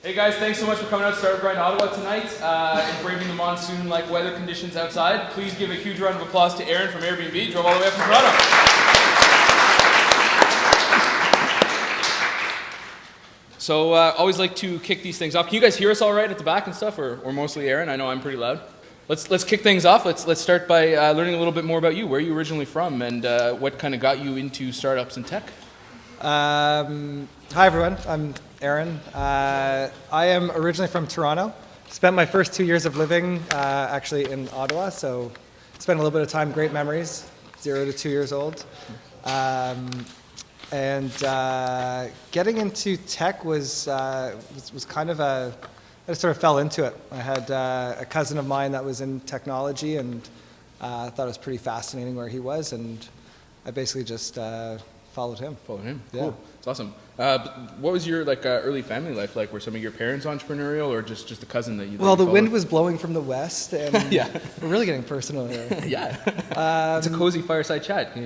Hey guys, thanks so much for coming out to Startup Grind Ottawa tonight and braving the monsoon-like weather conditions outside. Please give a huge round of applause to Aaron from Airbnb. Drove all the way up from Toronto. So always like to kick these things off. Can you guys hear us all right at the back and stuff, or mostly Aaron? I know I'm pretty loud. Let's kick things off. Let's start by learning a little bit more about you. Where are you originally from, and what kind of got you into startups and tech? Hi everyone, I'm Aaron. I am originally from Toronto. Spent my first 2 years of living actually in Ottawa, so spent a little bit of time, great memories, 0 to 2 years old. And getting into tech was kind of I just sort of fell into it. I had a cousin of mine that was in technology, and I thought it was pretty fascinating where he was, and I basically just followed him. Followed him. Yeah. Cool. It's awesome. What was your early family life like? Were some of your parents entrepreneurial, or just a cousin that you? Well, the wind was blowing from the west, and yeah, we're really getting personal here. Yeah, it's a cozy fireside chat.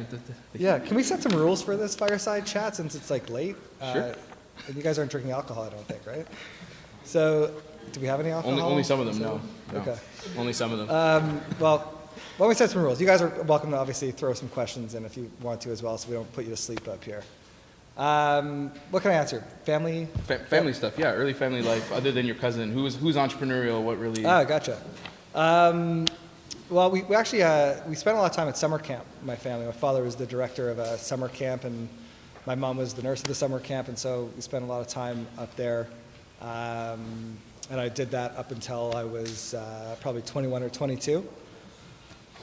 Yeah, can we set some rules for this fireside chat since it's like late? Sure. And you guys aren't drinking alcohol, I don't think, right? So, do we have any alcohol? Only some of them. No. Okay. Only some of them. Well, why don't we set some rules? You guys are welcome to obviously throw some questions in if you want to as well, so we don't put you to sleep up here. What can I answer? Family? Family stuff, yeah. Early family life, other than your cousin. Who's entrepreneurial? What really? Ah, gotcha. Well, we actually we spent a lot of time at summer camp, my family. My father was the director of a summer camp, and my mom was the nurse of the summer camp, and so we spent a lot of time up there. And I did that up until I was probably 21 or 22.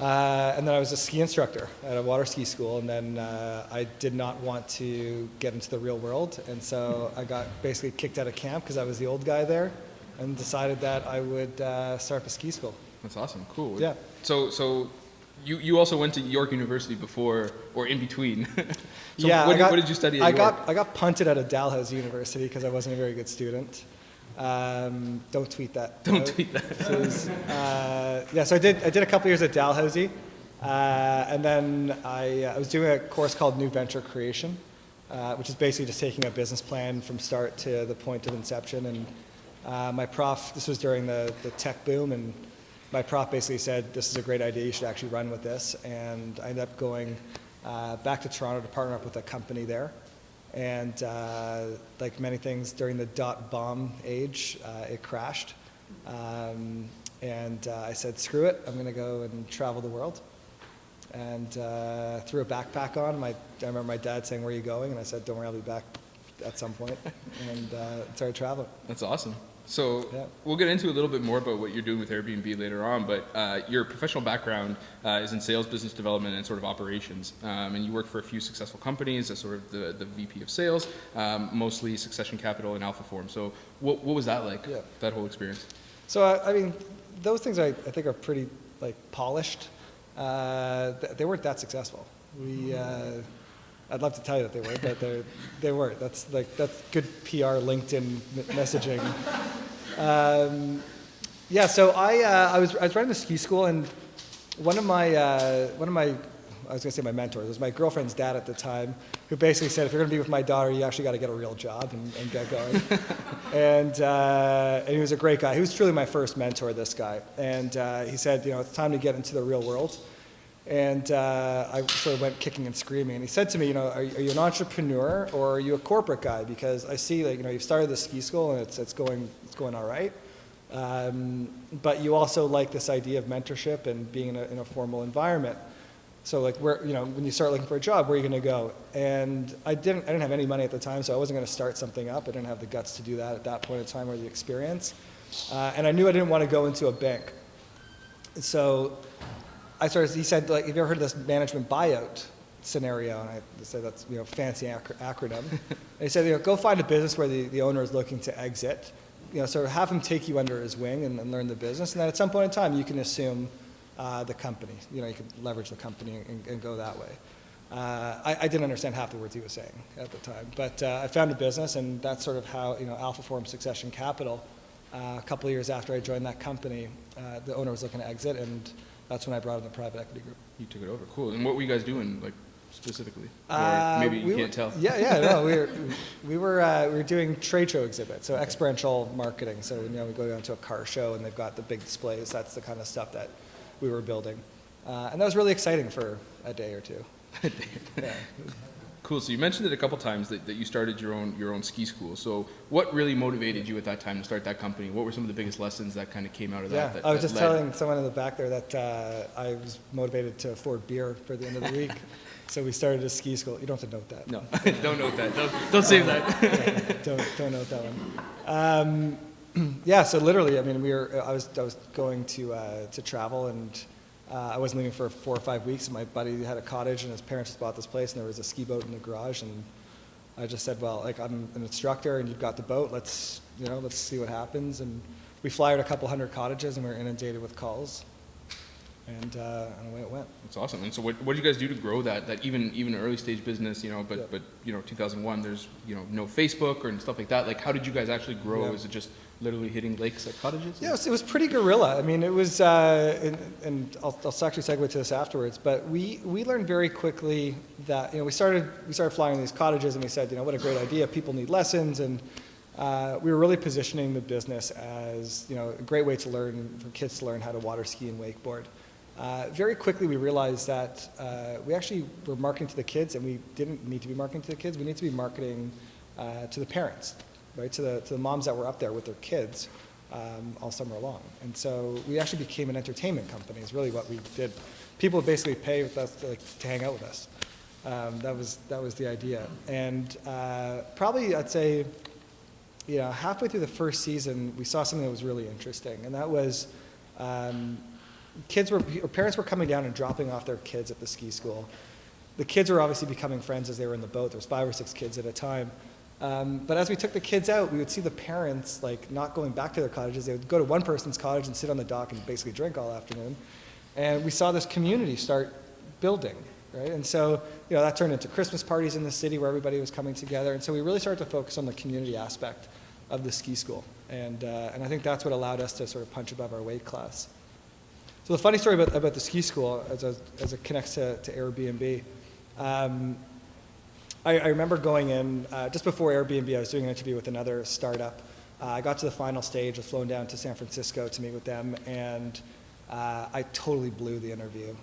And then I was a ski instructor at a water ski school, and then I did not want to get into the real world, and so I got basically kicked out of camp because I was the old guy there, and decided that I would start up a ski school. That's awesome. Cool. Yeah. So you also went to York University before, or in between. So yeah. What did you study at York? I got punted out of Dalhousie University because I wasn't a very good student. Don't tweet that. Don't tweet that. So I did a couple years at Dalhousie, and then I was doing a course called New Venture Creation, which is basically just taking a business plan from start to the point of inception. And my prof, this was during the tech boom, and my prof basically said, "This is a great idea. You should actually run with this." And I ended up going back to Toronto to partner up with a company there. And like many things during the .bomb age, it crashed. And I said, screw it, I'm going to go and travel the world. And threw a backpack on. I remember my dad saying, where are you going? And I said, don't worry, I'll be back at some point. And started traveling. That's awesome. So yeah. We'll get into a little bit more about what you're doing with Airbnb later on, but your professional background is in sales, business development, and sort of operations. And you work for a few successful companies as sort of the VP of sales, mostly Succession Capital and Alphaform. So what was that like, that whole experience? So, I mean, those things I think are pretty like polished. They weren't that successful. I'd love to tell you that they were, but they weren't. That's good PR LinkedIn messaging. Yeah, so I was running the ski school, and one of my I was going to say my mentors was my girlfriend's dad at the time, who basically said, if you're going to be with my daughter, you actually got to get a real job and get going. And he was a great guy. He was truly my first mentor, this guy. And he said, it's time to get into the real world. And I sort of went kicking and screaming. And he said to me, are you an entrepreneur or are you a corporate guy? Because I see that you've started the ski school and it's going all right. But you also like this idea of mentorship and being in a formal environment. So like when you start looking for a job, where are you going to go? And I didn't have any money at the time, so I wasn't going to start something up. I didn't have the guts to do that at that point in time or the experience. And I knew I didn't want to go into a bank. So he said, like, have you ever heard of this management buyout scenario? And I said, that's, fancy acronym. And he said, go find a business where the owner is looking to exit, sort of have him take you under his wing and learn the business. And then at some point in time, you can assume the company. You can leverage the company and go that way. I didn't understand half the words he was saying at the time. But I found a business, and that's sort of how, Alphaform Succession Capital, a couple of years after I joined that company, the owner was looking to exit, and that's when I brought in the private equity group. You took it over. Cool. And what were you guys doing? Like, specifically? Or maybe you can't tell. No, we were doing trade show exhibits, so experiential marketing. So we go down to a car show and they've got the big displays. That's the kind of stuff that we were building, and that was really exciting for a day or two. Yeah. Cool. So you mentioned it a couple times that you started your own ski school. So what really motivated you at that time to start that company? What were some of the biggest lessons that kind of came out of that? Yeah, I was just telling someone in the back there that I was motivated to afford beer for the end of the week. So we started a ski school. You don't have to note that. No, don't note that. Don't save that. Don't note that one. Yeah, so literally, I mean, I was going to travel, and I wasn't leaving for 4 or 5 weeks. And my buddy had a cottage, and his parents just bought this place, and there was a ski boat in the garage. And I just said, well, like, I'm an instructor, and you've got the boat. Let's see what happens. And we flyered a couple hundred cottages, and we were inundated with calls. And away it went. That's awesome. And so what did you guys do to grow that even early stage business, but 2001, there's, no Facebook or stuff like that. Like, how did you guys actually grow? Yeah. Is it just literally hitting lakes at cottages? Yeah, it was pretty guerrilla. I mean, it was, and I'll actually segue to this afterwards, but we learned very quickly that, we started flying these cottages, and we said, what a great idea. People need lessons, and we were really positioning the business as, a great way for kids to learn how to water ski and wakeboard. Very quickly, we realized that we actually were marketing to the kids, and we didn't need to be marketing to the kids. We need to be marketing to the parents, right? To the moms that were up there with their kids all summer long. And so we actually became an entertainment company. Is really what we did. People would basically pay with us to hang out with us. That was the idea. And probably I'd say, halfway through the first season, we saw something that was really interesting, and that was. Parents were coming down and dropping off their kids at the ski school. The kids were obviously becoming friends as they were in the boat. There was 5 or 6 kids at a time. But as we took the kids out, we would see the parents not going back to their cottages. They would go to one person's cottage and sit on the dock and basically drink all afternoon. And we saw this community start building, right? And so, that turned into Christmas parties in the city where everybody was coming together. And so we really started to focus on the community aspect of the ski school. And I think that's what allowed us to sort of punch above our weight class. So the funny story about the ski school, as it connects to Airbnb, I remember going in, just before Airbnb, I was doing an interview with another startup. I got to the final stage, I was flown down to San Francisco to meet with them, and I totally blew the interview.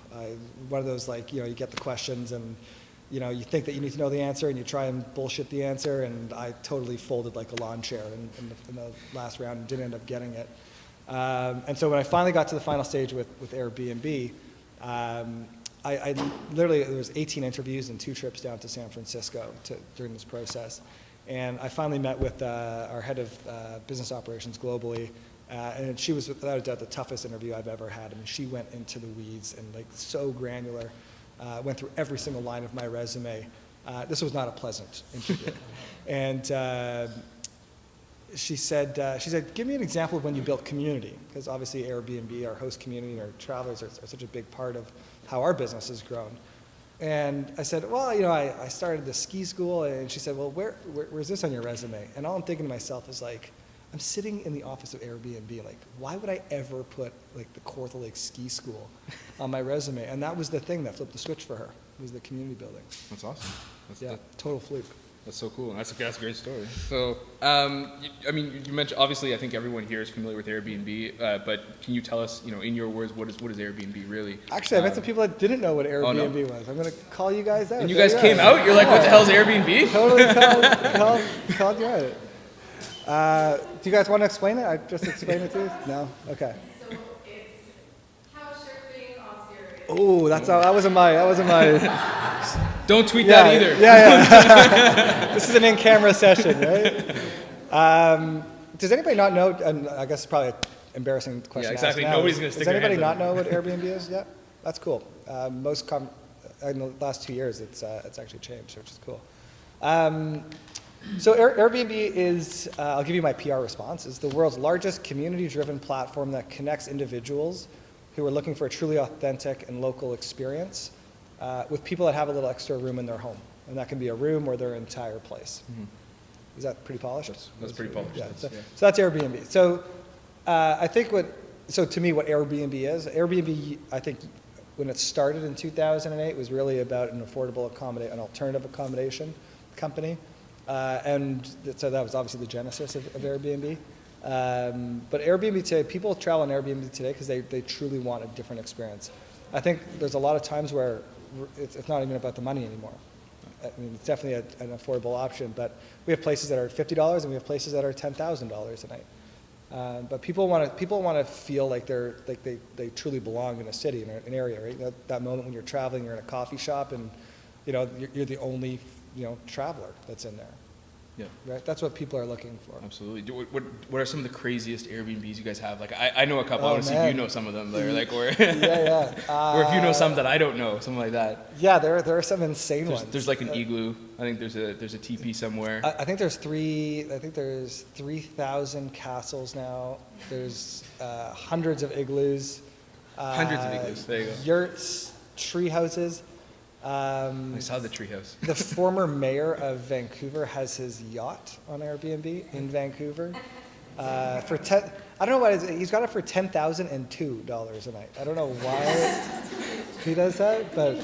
One of those, you get the questions, and you think that you need to know the answer, and you try and bullshit the answer, and I totally folded like a lawn chair in the last round and didn't end up getting it. And so when I finally got to the final stage with Airbnb, I literally, there was 18 interviews and 2 trips down to San Francisco during this process. And I finally met with our head of business operations globally, and she was without a doubt the toughest interview I've ever had. I mean, she went into the weeds and so granular, went through every single line of my resume. This was not a pleasant interview. And she said, give me an example of when you built community, because obviously Airbnb, our host community, and our travelers are such a big part of how our business has grown. And I said, well, I started the ski school, and she said, well, where's this on your resume? And all I'm thinking to myself is I'm sitting in the office of Airbnb, why would I ever put the Kawartha Lakes Ski School on my resume? And that was the thing that flipped the switch for her, was the community building. That's awesome. Total fluke. That's so cool. That's a great story. So, you mentioned, obviously, I think everyone here is familiar with Airbnb, but can you tell us, in your words, what is Airbnb really? Actually, I met some people that didn't know what Airbnb was. I'm going to call you guys out. And you guys came out? You're like, what the hell is Airbnb? Totally called you out. Do you guys want to explain it? I just explained it to you? No? Okay. So it's couch surfing on steroids. Oh, that wasn't my. Don't tweet that either. Yeah. This is an in-camera session, right? Does anybody not know, and I guess it's probably an embarrassing question. Yeah, exactly. To ask now. Nobody's going to stick their Does anybody hands not know what Airbnb is? Yeah, that's cool. In the last 2 years, it's actually changed, which is cool. So Airbnb is, I'll give you my PR response, is the world's largest community-driven platform that connects individuals who are looking for a truly authentic and local experience with people that have a little extra room in their home. And that can be a room or their entire place. Mm-hmm. Is that pretty polished? That's pretty polished. Yeah. So that's Airbnb. So I think to me what Airbnb is, Airbnb, I think when it started in 2008, it was really about an an alternative accommodation company. So that was obviously the genesis of Airbnb. But Airbnb today, people travel on Airbnb today because they truly want a different experience. I think there's a lot of times where it's not even about the money anymore. I mean, it's definitely an affordable option, but we have places that are $50 and we have places that are $10,000 a night. But people want to feel like they truly belong in a city, in an area, right? That moment when you're traveling, you're in a coffee shop, and you're the only traveler that's in there. Yeah. Right. That's what people are looking for. Absolutely. What are some of the craziest Airbnbs you guys have? Like, I know a couple. Oh, I want to see if man. you know some of them. Or like, or Yeah. or if you know some that I don't know, something like that. Yeah, there are some insane ones. There's like an igloo. I think there's a teepee somewhere. I think there's 3,000 castles now. There's hundreds of igloos. Hundreds of igloos. There you go. Yurts, tree houses. I saw the treehouse. The former mayor of Vancouver has his yacht on Airbnb in Vancouver. I don't know what it is. He's got it for $10,002 a night. I don't know why he does that, but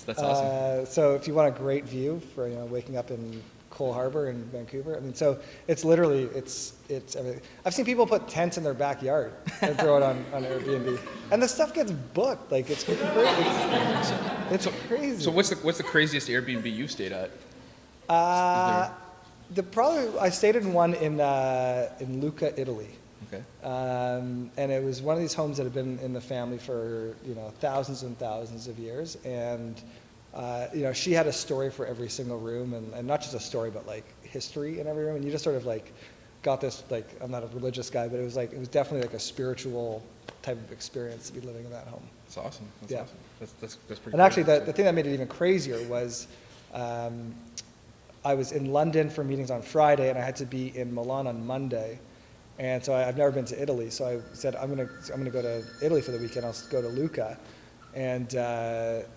that's awesome. So if you want a great view for waking up in Cole Harbour in Vancouver, I mean, so it's literally it's everything. I've seen people put tents in their backyard and throw it on Airbnb, and the stuff gets booked. Like it's crazy. So what's the craziest Airbnb you've stayed at? I stayed in one in Lucca, Italy. Okay. And it was one of these homes that had been in the family for thousands and thousands of years, and she had a story for every single room, and not just a story, but like history in every room, and you just sort of like got this, like, I'm not a religious guy, but it was definitely like a spiritual type of experience to be living in that home. That's awesome. That's Yeah. awesome. That's pretty. And actually, the thing that made it even crazier was I was in London for meetings on Friday, and I had to be in Milan on Monday. And so I've never been to Italy, so I said, I'm gonna go to Italy for the weekend. I'll go to Lucca. And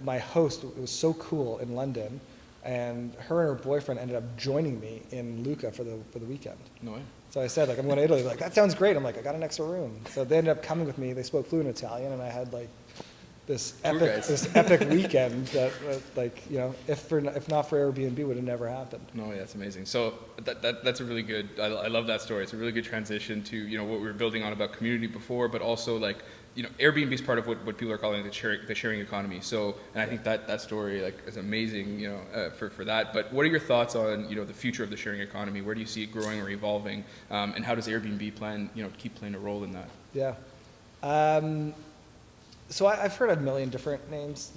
my host was so cool in London, and her and her boyfriend ended up joining me in Lucca for the weekend. No way. So I said, like, I'm going to Italy. They're like, that sounds great. I'm like, I got an extra room. So they ended up coming with me. They spoke fluent Italian, and I had like this epic weekend that, if not for Airbnb, would have never happened. No, yeah, that's amazing. So that's a really good. I love that story. It's a really good transition to what we were building on about community before, but also like Airbnb is part of what people are calling the sharing economy. So, and I think that story is amazing, for that. But what are your thoughts on the future of the sharing economy? Where do you see it growing or evolving? And how does Airbnb plan keep playing a role in that? Yeah. So I've heard a million different names,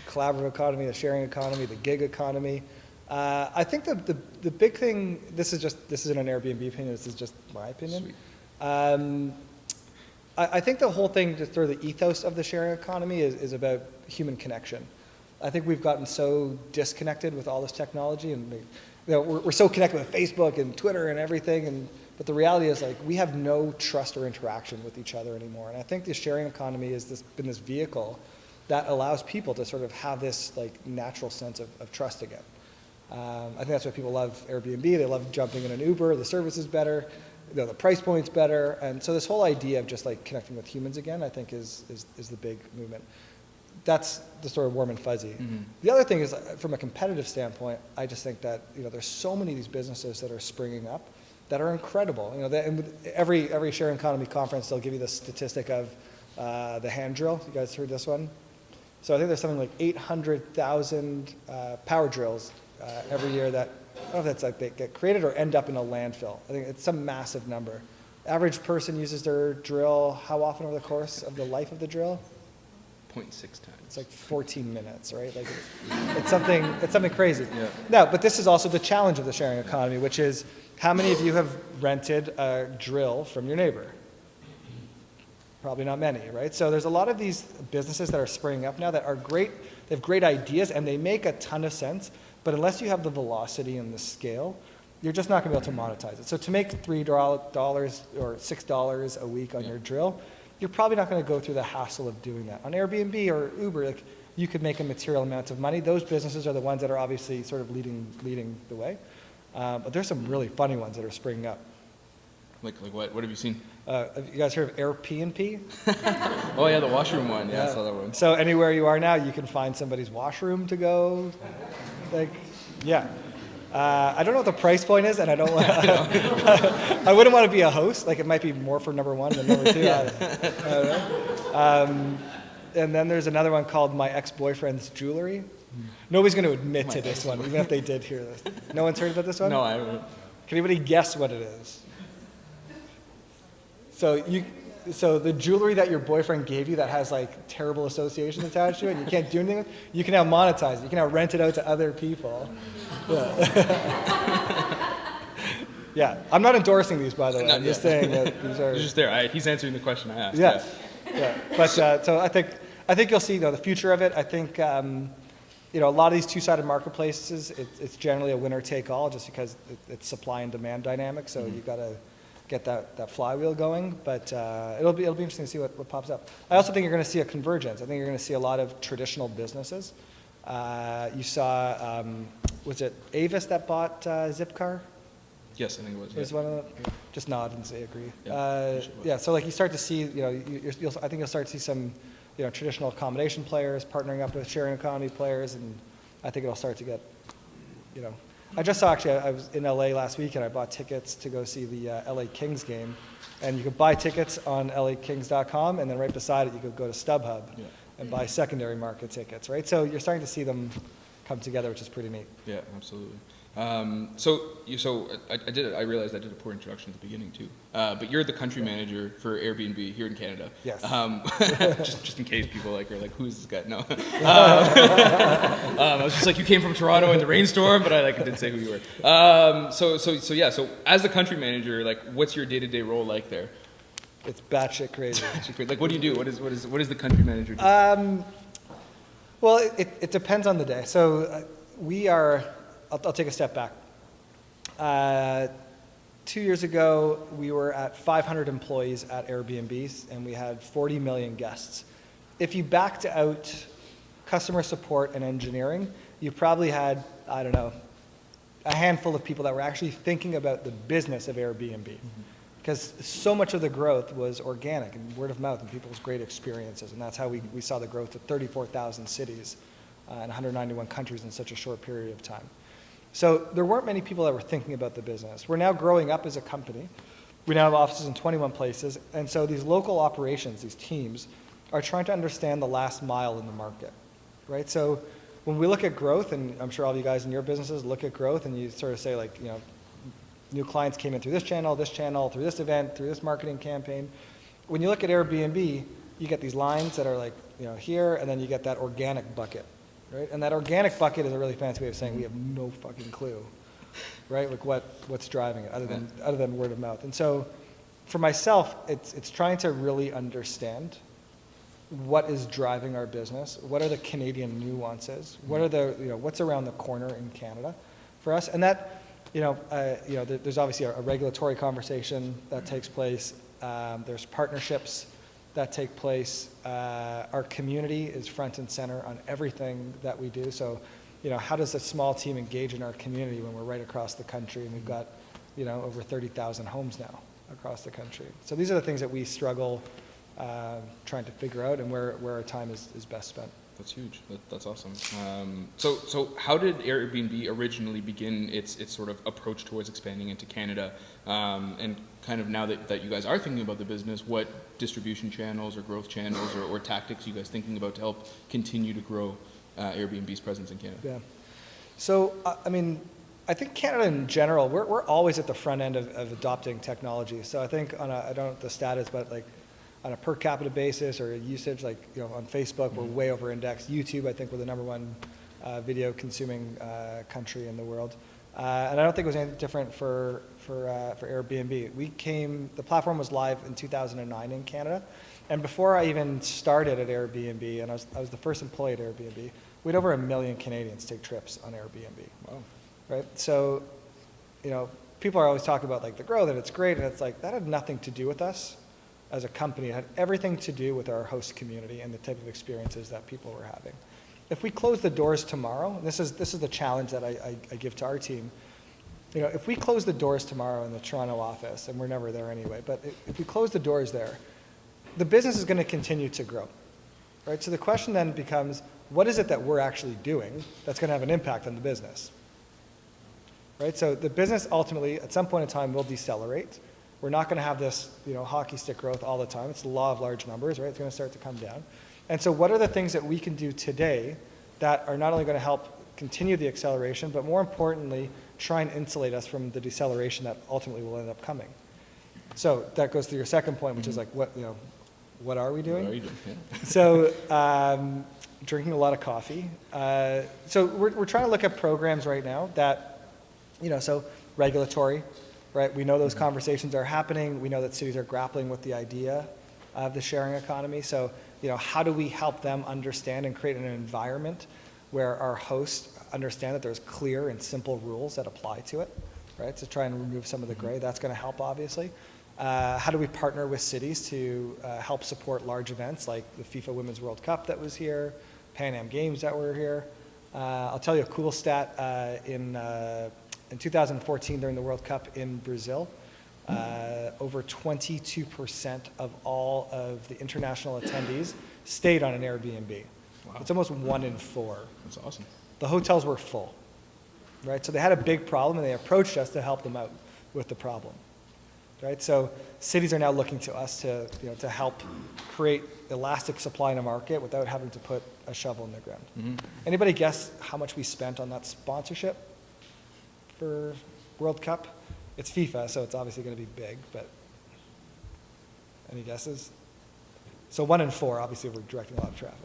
collaborative economy, the sharing economy, the gig economy. I think the big thing, this isn't an Airbnb opinion, this is just my opinion. Sweet. I think the whole thing, just through the ethos of the sharing economy is about human connection. I think we've gotten so disconnected with all this technology, and we're so connected with Facebook and Twitter and everything, but the reality is we have no trust or interaction with each other anymore. And I think the sharing economy has been this vehicle that allows people to sort of have this natural sense of trust again. I think that's why people love Airbnb. They love jumping in an Uber. The service is better. The price point's better. And so this whole idea of just connecting with humans again, I think is the big movement. That's the sort of warm and fuzzy. Mm-hmm. The other thing is, from a competitive standpoint, I just think that there's so many of these businesses that are springing up that are incredible. And with every sharing economy conference, they'll give you the statistic of the hand drill. You guys heard this one? So I think there's something like 800,000 power drills every year that, I don't know if that's they get created or end up in a landfill. I think it's some massive number. Average person uses their drill how often over the course of the life of the drill? 0.6 times. It's 14 minutes, right? It's something crazy. Yeah. No, but this is also the challenge of the sharing economy, which is how many of you have rented a drill from your neighbor? Probably not many, right? So there's a lot of these businesses that are springing up now that are great. They have great ideas and they make a ton of sense, but unless you have the velocity and the scale, you're just not going to be able to monetize it. So to make $3 or $6 a week on your drill, you're probably not going to go through the hassle of doing that. On Airbnb or Uber, you could make a material amount of money. Those businesses are the ones that are obviously sort of leading the way. But there's some really funny ones that are springing up. Like what? What have you seen? Have you guys heard of Airbnb? Oh yeah, the washroom one. Yeah, I saw that one. So anywhere you are now, you can find somebody's washroom to go. Like, yeah. I don't know what the price point is, and I don't want. I wouldn't want to be a host. Like, it might be more for number one than number two. I don't know. And then there's another one called My Ex-Boyfriend's Jewelry. Nobody's going to admit to this one, even if they did hear this. No one's heard about this one? No, I haven't. Can anybody guess what it is? So the jewelry that your boyfriend gave you that has like terrible associations attached to it, and you can't do anything with, you can now monetize it. You can now rent it out to other people. Yeah. Yeah. I'm not endorsing these, by the way. I'm just saying that these are. He's just there. He's answering the question I asked. Yeah. Yeah. But so I think you'll see the future of it. I think a lot of these two-sided marketplaces, it's generally a winner take all, just because it's supply and demand dynamic. So you've got to get that flywheel going, but it'll be interesting to see what pops up. I also think you're going to see a convergence. I think you're going to see a lot of traditional businesses. You saw, was it Avis that bought Zipcar? Yes, I think it was. It was one of the, just nod and say agree. Yeah, So like you start to see, I think you'll start to see some, traditional accommodation players partnering up with sharing economy players, and I think it'll start to get, I just saw, actually, I was in LA last week and I bought tickets to go see the LA Kings game. And you could buy tickets on lakings.com, and then right beside it you could go to StubHub and buy secondary market tickets, right? So you're starting to see them come together, which is pretty neat. Yeah, absolutely. I realized I did a poor introduction at the beginning too. But you're the country manager for Airbnb here in Canada. Yes. Just in case people are like, who is this guy? No. I was just like, you came from Toronto in the rainstorm, but I didn't say who you were. So as the country manager, like, what's your day-to-day role like there? It's batshit crazy. Like, what do you do? What is the country manager do? Well, it depends on the day. So we are. I'll take a step back. 2 years ago, we were at 500 employees at Airbnb, and we had 40 million guests. If you backed out customer support and engineering, you probably had, I don't know, a handful of people that were actually thinking about the business of Airbnb. Because so much of the growth was organic and word of mouth and people's great experiences. And that's how we saw the growth of 34,000 cities in 191 countries in such a short period of time. So there weren't many people that were thinking about the business. We're now growing up as a company. We now have offices in 21 places. And so these local operations, these teams, are trying to understand the last mile in the market, right? So when we look at growth, and I'm sure all of you guys in your businesses look at growth, and you sort of say, like, new clients came in through this channel, through this event, through this marketing campaign. When you look at Airbnb, you get these lines that are like, here, and then you get that organic bucket. Right? And that organic bucket is a really fancy way of saying we have no fucking clue, right? Like what's driving it other than word of mouth. And so for myself, it's trying to really understand what is driving our business, what are the Canadian nuances, what are the, what's around the corner in Canada for us. And that, there's obviously a regulatory conversation that takes place. There's partnerships that take place. Our community is front and center on everything that we do. So, how does a small team engage in our community when we're right across the country and we've got, over 30,000 homes now across the country? So these are the things that we struggle trying to figure out, and where our time is best spent. That's huge. That's awesome. So how did Airbnb originally begin its sort of approach towards expanding into Canada? And kind of now that you guys are thinking about the business, what distribution channels or growth channels or tactics are you guys thinking about to help continue to grow Airbnb's presence in Canada? Yeah. So, I think Canada in general, we're always at the front end of adopting technology. So I think I don't know the status, but like, on a per capita basis or usage, like, on Facebook, we're way over indexed. YouTube, I think we're the number one video consuming country in the world. And I don't think it was anything different for Airbnb. The platform was live in 2009 in Canada. And before I even started at Airbnb, and I was the first employee at Airbnb, we had over 1 million Canadians take trips on Airbnb. Wow. Right? So, people are always talking about like the growth, and it's great, and it's like, that had nothing to do with us as a company. It had everything to do with our host community and the type of experiences that people were having. If we close the doors tomorrow, and this is the challenge that I give to our team, if we close the doors tomorrow in the Toronto office, and we're never there anyway, but if we close the doors there, the business is going to continue to grow, right? So the question then becomes, what is it that we're actually doing that's going to have an impact on the business, right? So the business ultimately, at some point in time, will decelerate. We're not going to have this, hockey stick growth all the time. It's the law of large numbers, right? It's going to start to come down. And so what are the things that we can do today that are not only going to help continue the acceleration, but more importantly, try and insulate us from the deceleration that ultimately will end up coming? So that goes to your second point, which is like, what are we doing? What are you doing? Yeah. So drinking a lot of coffee. So we're trying to look at programs right now that, so regulatory, right? We know those conversations are happening. We know that cities are grappling with the idea of the sharing economy. So, how do we help them understand and create an environment where our hosts understand that there's clear and simple rules that apply to it, right? To try and remove some of the gray. That's going to help, obviously. How do we partner with cities to help support large events like the FIFA Women's World Cup that was here, Pan Am Games that were here? I'll tell you a cool stat. In 2014, during the World Cup in Brazil, over 22% of all of the international attendees stayed on an Airbnb. Wow. It's almost 1 in 4. That's awesome. The hotels were full, right? So they had a big problem, and they approached us to help them out with the problem, right? So cities are now looking to us to help create elastic supply in a market without having to put a shovel in the ground. Mm-hmm. Anybody guess how much we spent on that sponsorship for World Cup? It's FIFA, so it's obviously going to be big, but any guesses? So 1 in 4, obviously we're directing a lot of traffic.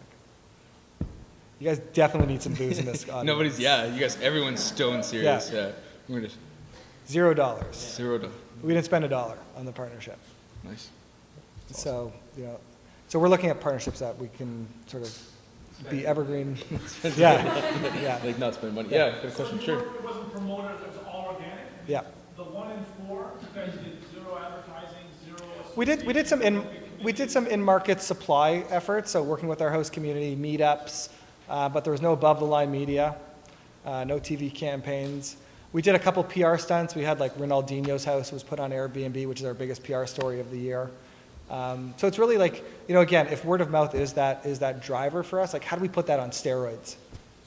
You guys definitely need some booze in this audience. Everyone's stone serious. Yeah. $0. $0. We didn't spend $1 on the partnership. Nice. So, so we're looking at partnerships that we can sort of be evergreen. Yeah. Like not spend money. Yeah, good question. Sure. It wasn't promoted, it was all organic? Yeah. The 1 in 4, you guys did 0 advertising, 0... We did some in-market supply efforts, so working with our host community, meetups, but there was no above-the-line media, no TV campaigns. We did a couple PR stunts. We had like Ronaldinho's house was put on Airbnb, which is our biggest PR story of the year. So it's really like, again, if word of mouth is that driver for us, like how do we put that on steroids?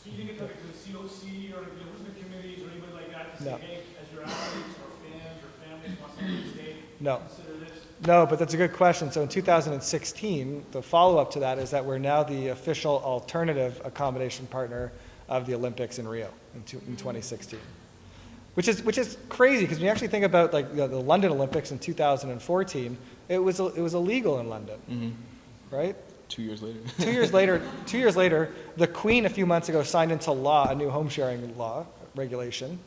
So you think it's like the COC or the committees or anybody like that to say, No. hey, as your athletes or fans or families want something to stay, No. consider this? No, but that's a good question. So in 2016, the follow-up to that is that we're now the official alternative accommodation partner of the Olympics in Rio in 2016, which is crazy because when you actually think about like the London Olympics in 2014, it was illegal in London, mm-hmm. right? 2 years later. 2 years later, the Queen a few months ago signed into law a new home sharing law regulation,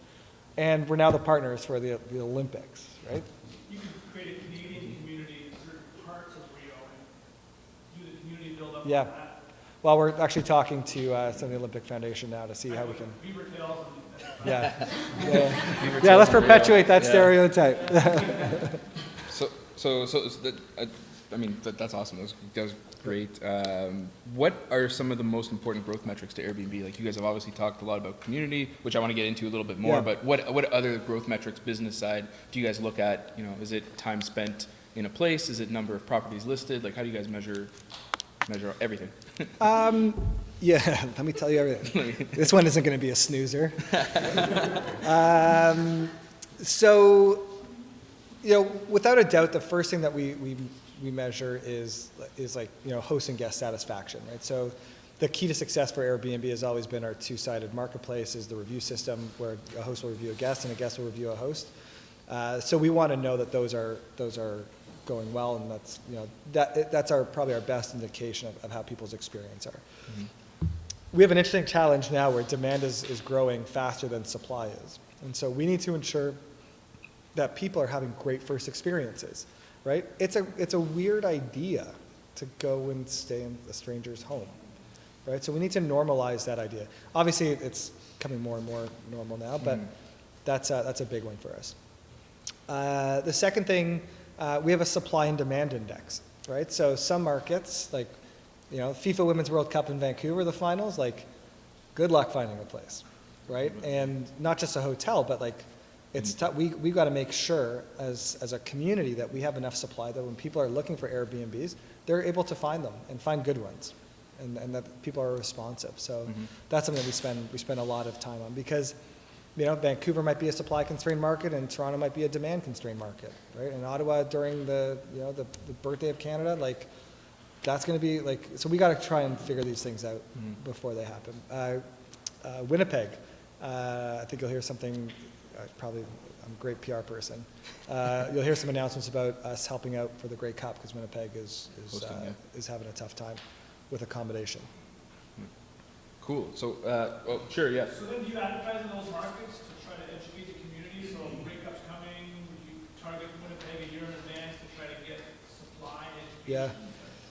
and we're now the partners for the Olympics, right? You could create a Canadian community in certain parts of Rio and do the community build up Yeah. on that. Well, we're actually talking to some of the Olympic Foundation now to see how we can. Beaver tails and Yeah, let's perpetuate that stereotype. That's awesome. That was great. What are some of the most important growth metrics to Airbnb? Like you guys have obviously talked a lot about community, which I want to get into a little bit more. Yeah. But what other growth metrics, business side, do you guys look at? Is it time spent in a place? Is it number of properties listed? Like how do you guys measure everything? Yeah, let me tell you everything. This one isn't going to be a snoozer. So, without a doubt, the first thing that we measure is like, host and guest satisfaction, right? So the key to success for Airbnb has always been our two-sided marketplace, is the review system where a host will review a guest and a guest will review a host. So we want to know that those are going well, and that's probably our best indication of how people's experience are. Mm-hmm. We have an interesting challenge now where demand is growing faster than supply is. And so we need to ensure that people are having great first experiences, right? It's a weird idea to go and stay in a stranger's home, right? So we need to normalize that idea. Obviously, it's becoming more and more normal now, but that's a big one for us. The second thing, we have a supply and demand index, right? So some markets, like, FIFA Women's World Cup in Vancouver, the finals, like, good luck finding a place, right? And not just a hotel, but like it's tough. We got to make sure as a community that we have enough supply that when people are looking for Airbnbs, they're able to find them and find good ones, and that people are responsive. So that's something that we spend a lot of time on, because Vancouver might be a supply constrained market and Toronto might be a demand constrained market, right? And Ottawa during the birthday of Canada, like that's going to be like, so we got to try and figure these things out before they happen. Winnipeg, I think you'll hear something. Probably, I'm a great PR person. You'll hear some announcements about us helping out for the Grey Cup, because Winnipeg is having a tough time with accommodation. Cool. So, sure, yeah. So then do you advertise in those markets to try to educate the community? So Grey Cup's coming, would you target Winnipeg a year in advance to try to get supply education? Yeah.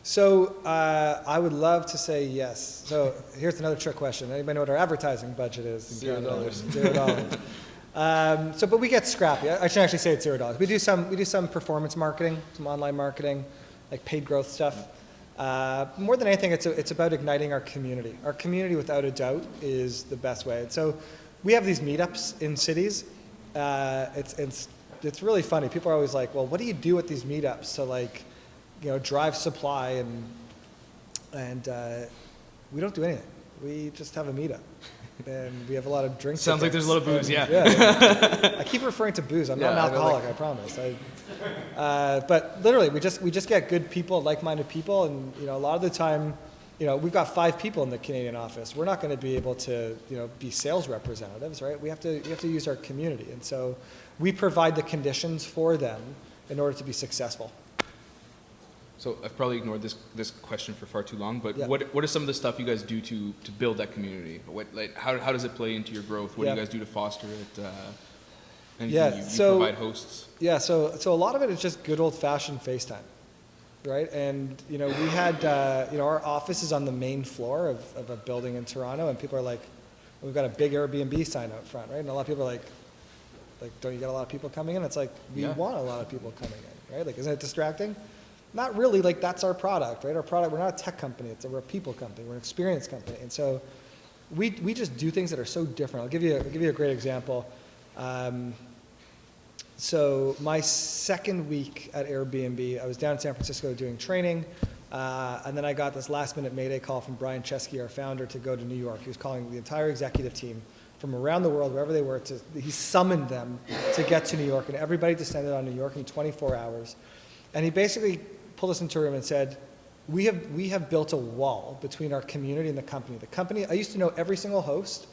So I would love to say yes. So here's another trick question. Anybody know what our advertising budget is? $0. $0. But we get scrappy. I shouldn't actually say it's $0. We do some performance marketing, some online marketing, like paid growth stuff. More than anything, it's about igniting our community. Our community, without a doubt, is the best way. And so we have these meetups in cities. It's really funny. People are always like, well, what do you do at these meetups to drive supply? And we don't do anything. We just have a meetup. And we have a lot of drinks. Sounds like there's a lot of booze, yeah. I keep referring to booze. I'm not an alcoholic, I promise. But literally, we just get good people, like-minded people, and a lot of the time, we've got 5 people in the Canadian office. We're not going to be able to, be sales representatives, right? We have to use our community, and so we provide the conditions for them in order to be successful. So I've probably ignored this question for far too long, but Yeah. what are some of the stuff you guys do to build that community? How does it play into your growth? What do you guys do to foster it? You provide hosts? Yeah, so a lot of it is just good old-fashioned FaceTime, right? And we had our office is on the main floor of a building in Toronto, and people are like, we've got a big Airbnb sign out front, right? And a lot of people are like, don't you get a lot of people coming in? It's like, we want a lot of people coming in, right? Like, isn't it distracting? Not really. Like, that's our product, right? Our product, we're not a tech company. We're a people company. We're an experience company. And so we just do things that are so different. I'll give you a great example. So my second week at Airbnb, I was down in San Francisco doing training, and then I got this last-minute Mayday call from Brian Chesky, our founder, to go to New York. He was calling the entire executive team from around the world, wherever they were. He summoned them to get to New York, and everybody descended on New York in 24 hours. And he basically pulled us into a room and said, we have built a wall between our community and the company. The company, I used to know every single host,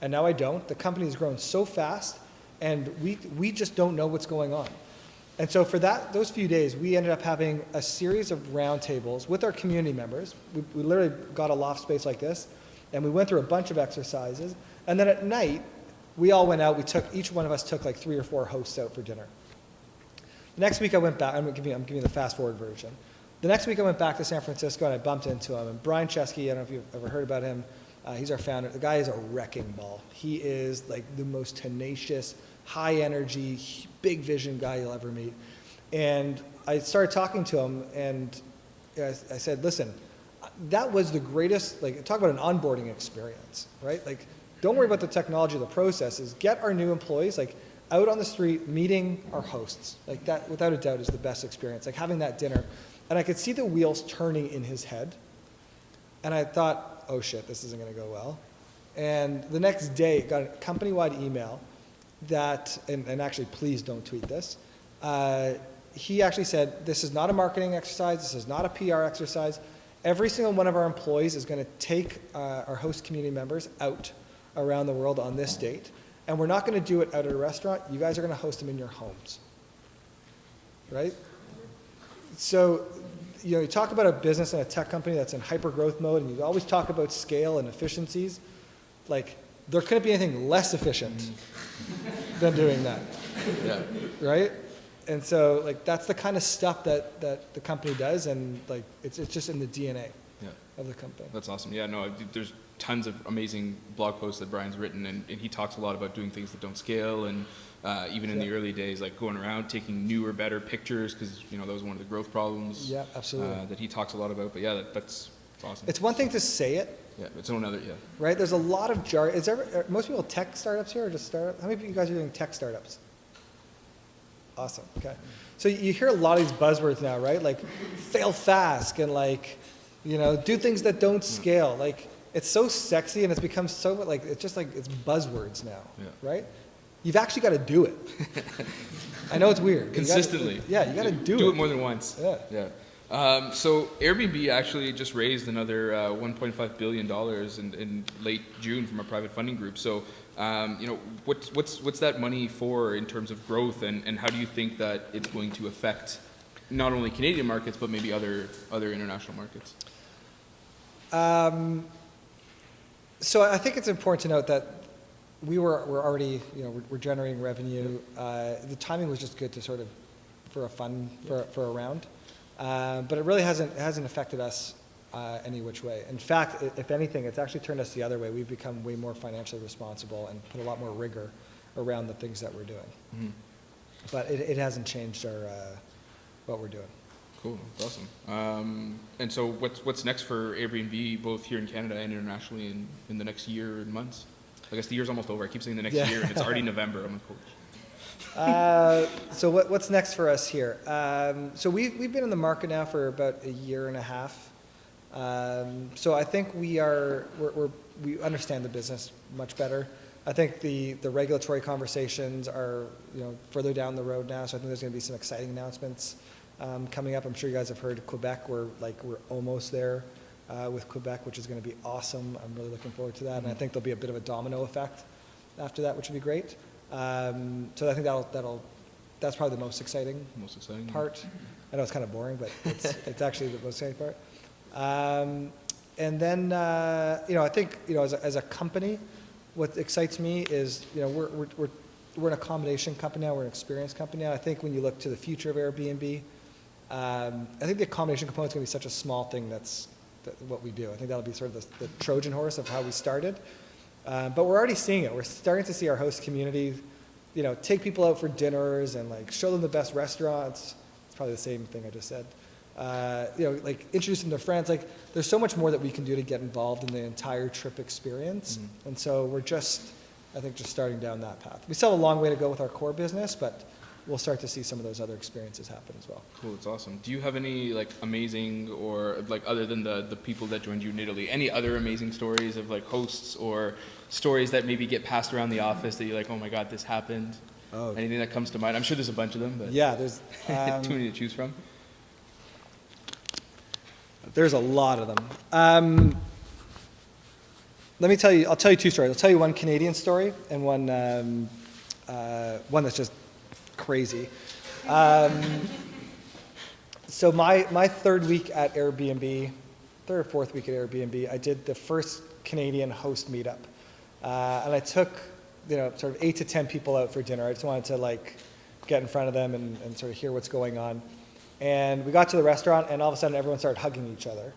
and now I don't. The company has grown so fast, and we just don't know what's going on. And so for those few days, we ended up having a series of roundtables with our community members. We literally got a loft space like this, and we went through a bunch of exercises. And then at night, we all went out. Each one of us took like 3 or 4 hosts out for dinner. The next week I went back. I'm giving you the fast forward version. The next week I went back to San Francisco and I bumped into him. And Brian Chesky, I don't know if you've ever heard about him. He's our founder. The guy is a wrecking ball. He is like the most tenacious, high energy, big vision guy you'll ever meet. And I started talking to him, and I said, listen, that was the greatest, talk about an onboarding experience, right? Like, don't worry about the technology, the processes. Get our new employees, out on the street, meeting our hosts. Like, that, without a doubt, is the best experience. Like, having that dinner. And I could see the wheels turning in his head. And I thought, oh shit, this isn't going to go well. And the next day, got a company-wide email that, and actually, please don't tweet this. He actually said, this is not a marketing exercise. This is not a PR exercise. Every single one of our employees is going to take our host community members out around the world on this date. And we're not going to do it out at a restaurant. You guys are going to host them in your homes, right? So, you talk about a business and a tech company that's in hyper-growth mode, and you always talk about scale and efficiencies. Like, there couldn't be anything less efficient than doing that, right? And so, that's the kind of stuff that the company does, and, it's just in the DNA of the company. That's awesome. Yeah, no, there's tons of amazing blog posts that Brian's written, and he talks a lot about doing things that don't scale, and even in the early days, going around taking newer, better pictures, because that was one of the growth problems. Yeah, absolutely. That he talks a lot about. But yeah, that's awesome. It's one thing to say it. Yeah, it's another. Yeah. Right. There's a lot of jargon. Are most people tech startups here, or just startups? How many of you guys are doing tech startups? Awesome. Okay. So you hear a lot of these buzzwords now, right? Like fail fast and like, do things that don't scale. Like it's so sexy and it's become so like, it's just like, it's buzzwords now, right? You've actually got to do it. I know it's weird. Consistently. You got to do it. Do it more than once. Yeah. So Airbnb actually just raised another $1.5 billion in late June from a private funding group. So, what's that money for in terms of growth, and how do you think that it's going to affect not only Canadian markets but maybe other international markets? So I think it's important to note that we're already, we're generating revenue. The timing was just good to sort of for a round. But it really hasn't affected us any which way. In fact, if anything, it's actually turned us the other way. We've become way more financially responsible and put a lot more rigor around the things that we're doing. Mm-hmm. But it hasn't changed what we're doing. Cool, that's awesome. And so what's next for Airbnb, both here in Canada and internationally in the next year and months? I guess the year's almost over. I keep saying the next year, and it's already November. I'm like, holy shit. So what's next for us here? So we've been in the market now for about a year and a half. So I think we understand the business much better. I think the regulatory conversations are further down the road now. So I think there's going to be some exciting announcements coming up. I'm sure you guys have heard Quebec. We're almost there with Quebec, which is going to be awesome. I'm really looking forward to that, and I think there'll be a bit of a domino effect after that, which would be great. So I think that's probably the most exciting part. I know it's kind of boring, but it's actually the most exciting part. And then I think as a company, what excites me is we're an accommodation company now. We're an experience company now. I think when you look to the future of Airbnb, I think the accommodation component is going to be such a small thing that's what we do. I think that'll be sort of the Trojan horse of how we started. But we're already seeing it. We're starting to see our host community, take people out for dinners and like show them the best restaurants. It's probably the same thing I just said. Like introduce them to friends. Like there's so much more that we can do to get involved in the entire trip experience. Mm-hmm. And so we're just starting down that path. We still have a long way to go with our core business, but we'll start to see some of those other experiences happen as well. Cool, it's awesome. Do you have any like amazing or like other than the people that joined you in Italy, any other amazing stories of like hosts or stories that maybe get passed around the office that you're like, oh my God, this happened? Oh. Anything that comes to mind? I'm sure there's a bunch of them, but yeah, there's too many to choose from. There's a lot of them. I'll tell you two stories. I'll tell you one Canadian story and one that's just crazy. So my third week at Airbnb, third or fourth week at Airbnb, I did the first Canadian host meetup. And I took, sort of 8 to 10 people out for dinner. I just wanted to like get in front of them and sort of hear what's going on. And we got to the restaurant and all of a sudden everyone started hugging each other.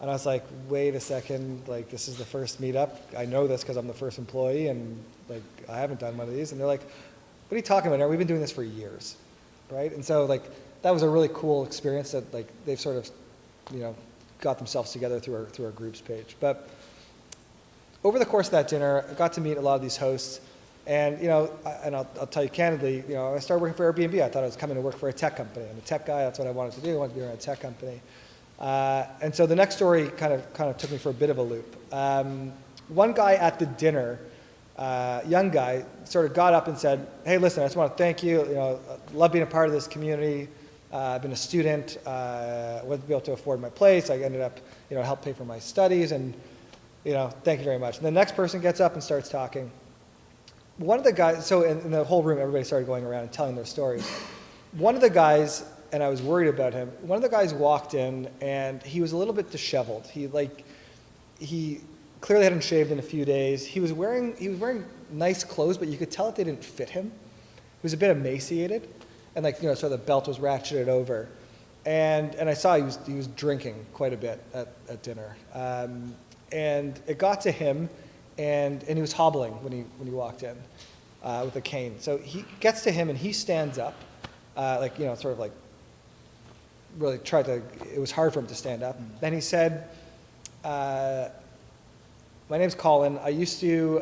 And I was like, wait a second, like this is the first meetup. I know this because I'm the first employee and like I haven't done one of these. And they're like, what are you talking about? We've been doing this for years, right? And so like that was a really cool experience that like they've sort of, got themselves together through our groups page. But over the course of that dinner, I got to meet a lot of these hosts. And I'll tell you candidly, I started working for Airbnb. I thought I was coming to work for a tech company. I'm a tech guy. That's what I wanted to do. I wanted to be around a tech company. And so the next story kind of took me for a bit of a loop. One guy at the dinner, young guy, sort of got up and said, "Hey, listen, I just want to thank you. I love being a part of this community. I've been a student. Wasn't able to afford my place. I ended up, helped pay for my studies, and thank you very much." And the next person gets up and starts talking. One of the guys, so in the whole room, everybody started going around and telling their stories. One of the guys, and I was worried about him, one of the guys walked in and he was a little bit disheveled. He clearly hadn't shaved in a few days. He was wearing nice clothes, but you could tell that they didn't fit him. He was a bit emaciated, and sort of the belt was ratcheted over. And I saw he was drinking quite a bit at dinner. And it got to him, and he was hobbling when he walked in with a cane. So he gets to him and he stands up, sort of like really tried to. It was hard for him to stand up. Mm-hmm. Then he said, "My name's Colin. I used to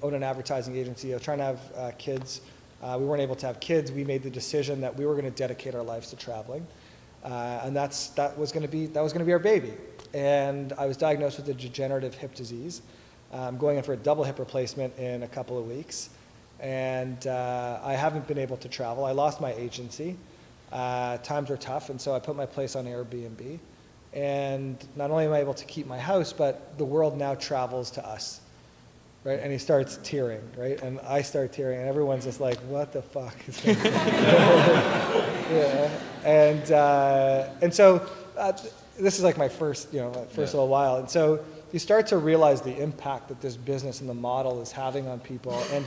own an advertising agency. I was trying to have kids. We weren't able to have kids. We made the decision that we were going to dedicate our lives to traveling, and that was going to be our baby. And I was diagnosed with a degenerative hip disease. I'm going in for a double hip replacement in a couple of weeks, and I haven't been able to travel. I lost my agency. Times were tough, and so I put my place on Airbnb. And not only am I able to keep my house, but the world now travels to us, right? And he starts tearing, right? And I start tearing, and everyone's just like, what the fuck is going on? Yeah. And so this is like my first, little while. And so you start to realize the impact that this business and the model is having on people. And,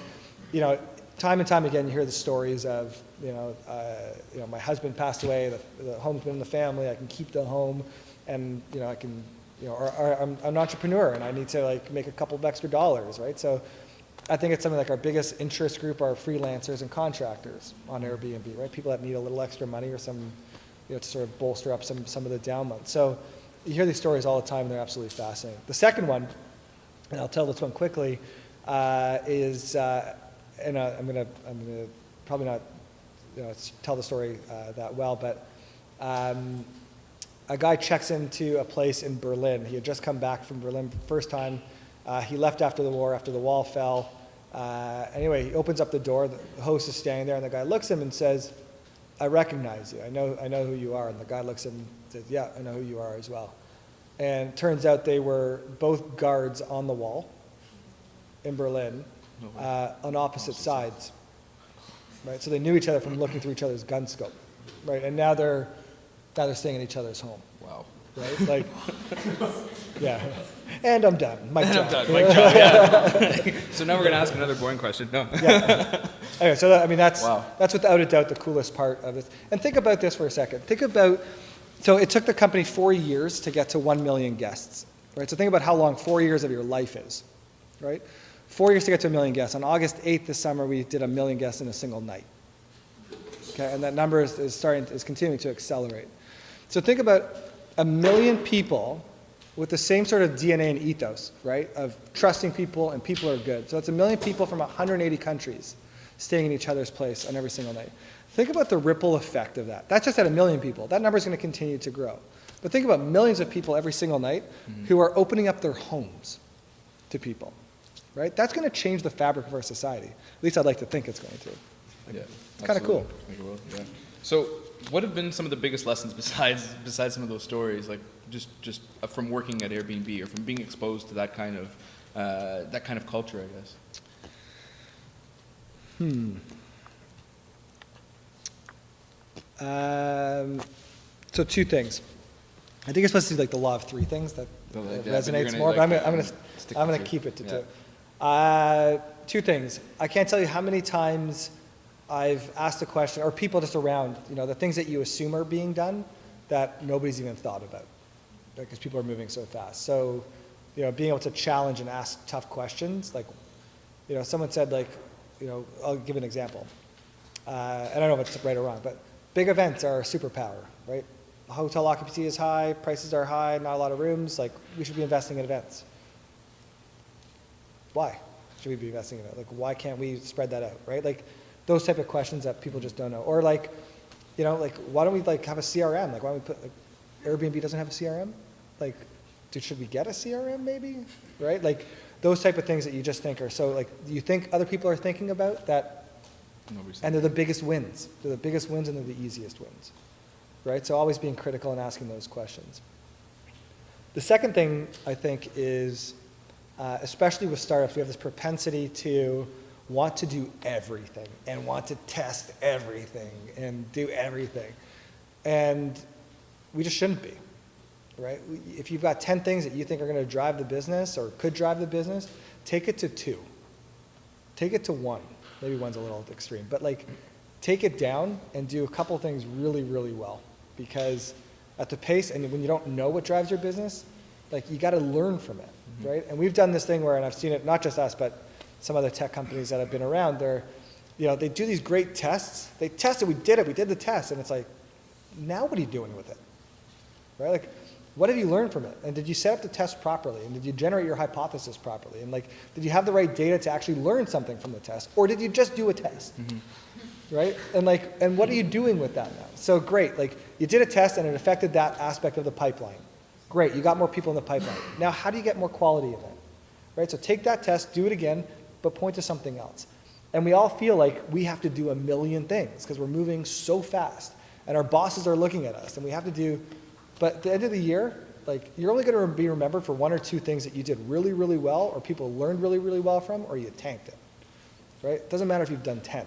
time and time again, you hear the stories of, my husband passed away, the home's been in the family, I can keep the home, and, I can, or I'm an entrepreneur and I need to like make a couple of extra dollars, right? So I think it's something like our biggest interest group are freelancers and contractors on Airbnb, right? People that need a little extra money or some, to sort of bolster up some of the down months. So you hear these stories all the time, and they're absolutely fascinating. The second one, and I'll tell this one quickly, is, and I'm gonna probably not tell the story that well, but a guy checks into a place in Berlin. He had just come back from Berlin for the first time. He left after the war, after the wall fell. Anyway, he opens up the door, the host is standing there, and the guy looks at him and says, I recognize you, I know who you are. And the guy looks at him and says, yeah, I know who you are as well. And it turns out they were both guards on the wall in Berlin, on opposite sides. Right? So they knew each other from looking through each other's gun scope. Right? And now they're staying in each other's home. Wow. Right? Like, yeah. And I'm done. Mic drop. I'm done. Mic drop, yeah. So now we're going to ask another boring question. No. Yeah. Anyway, so that's Wow. That's without a doubt the coolest part of this. And think about this for a second. So it took the company 4 years to get to 1 million guests. Right? So think about how long 4 years of your life is. Right? 4 years to get to 1 million guests. On August 8th this summer, we did 1 million guests in a single night. Okay, and that number is continuing to accelerate. So think about 1 million people with the same sort of DNA and ethos, right, of trusting people and people are good. So it's 1 million people from 180 countries staying in each other's place on every single night. Think about the ripple effect of that. That's just at 1 million people. That number is going to continue to grow. But think about millions of people every single night who are opening up their homes to people, right? That's going to change the fabric of our society. At least I'd like to think it's going to. Yeah, it's kind of cool. Yeah. So, what have been some of the biggest lessons besides some of those stories, like just from working at Airbnb or from being exposed to that kind of culture, I guess? So two things. I think it's supposed to be like the law of three things that resonates more, but I'm gonna keep it to two. Two things. I can't tell you how many times I've asked a question, or people just around, the things that you assume are being done that nobody's even thought about, because people are moving so fast. So, being able to challenge and ask tough questions, like, someone said, like, I'll give an example. I don't know if it's right or wrong, but big events are a superpower, right? Hotel occupancy is high, prices are high, not a lot of rooms, like, we should be investing in events. Why should we be investing in it? Like, why can't we spread that out, right? Like, those type of questions that people just don't know. Or like, why don't we have a CRM? Like, why don't we put, Airbnb doesn't have a CRM? Like, should we get a CRM maybe? Right? Like, those type of things that you just think are so, like, you think other people are thinking about that, and they're the biggest wins. They're the biggest wins and they're the easiest wins. Right? So always being critical and asking those questions. The second thing, I think, is, especially with startups, we have this propensity to want to do everything and want to test everything and do everything. And we just shouldn't be, right? If you've got 10 things that you think are going to drive the business or could drive the business, take it to 2. Take it to 1. Maybe 1's a little extreme, but like, take it down and do a couple things really, really well. Because at the pace, and when you don't know what drives your business, like, you got to learn from it, right? And we've done this thing where, and I've seen it, not just us, but some other tech companies that have been around, they do these great tests. They tested, we did the test, and it's like, now what are you doing with it? Right? Like, what have you learned from it? And did you set up the test properly? And did you generate your hypothesis properly? And like, did you have the right data to actually learn something from the test? Or did you just do a test? Right? And like, and what are you doing with that now? So great, like you did a test and it affected that aspect of the pipeline. Great, you got more people in the pipeline. Now how do you get more quality in it? Right? So take that test, do it again, but point to something else. And we all feel like we have to do a million things because we're moving so fast and our bosses are looking at us and we have to do, but at the end of the year, like you're only going to be remembered for 1 or 2 things that you did really, really well or people learned really, really well from or you tanked it. Right? It doesn't matter if you've done 10.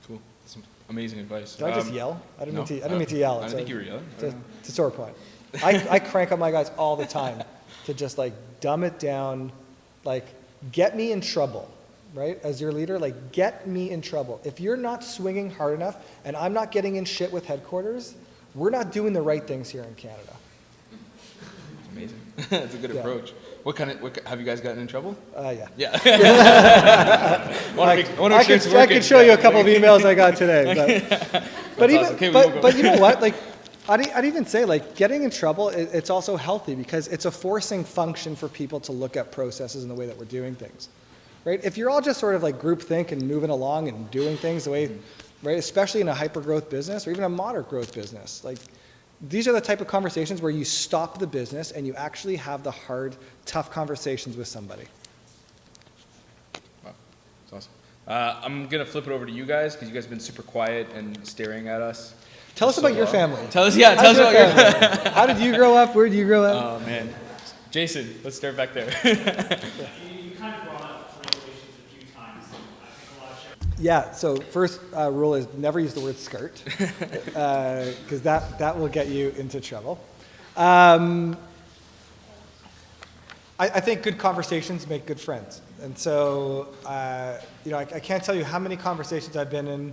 Cool. Some amazing advice. Did I just yell? I didn't No, mean to yell. I didn't think you were yelling. It's a sore point. I crank up my guys all the time to just like dumb it down, like get me in trouble, right? As your leader, like get me in trouble. If you're not swinging hard enough and I'm not getting in shit with headquarters, we're not doing the right things here in Canada. It's amazing. That's a good approach. What have you guys gotten in trouble? Yeah. Yeah. I could show you a couple of emails I got today. But even, awesome. Okay, but you know what? Like, I'd even say like getting in trouble, it's also healthy because it's a forcing function for people to look at processes and the way that we're doing things, right? If you're all just sort of like groupthink and moving along and doing things the way, right, especially in a hyper-growth business or even a moderate growth business, like these are the type of conversations where you stop the business and you actually have the hard, tough conversations with somebody. Wow, that's awesome. I'm gonna flip it over to you guys because you guys have been super quiet and staring at us. Tell us about your family. Tell us about your family. How did you grow up? Where did you grow up? Oh man, Jason, let's start back there. You kind of brought up regulations a few times. I think a lot of chefs. Yeah, so first rule is never use the word skirt, because that will get you into trouble. I think good conversations make good friends. And so, you know, I can't tell you how many conversations I've been in,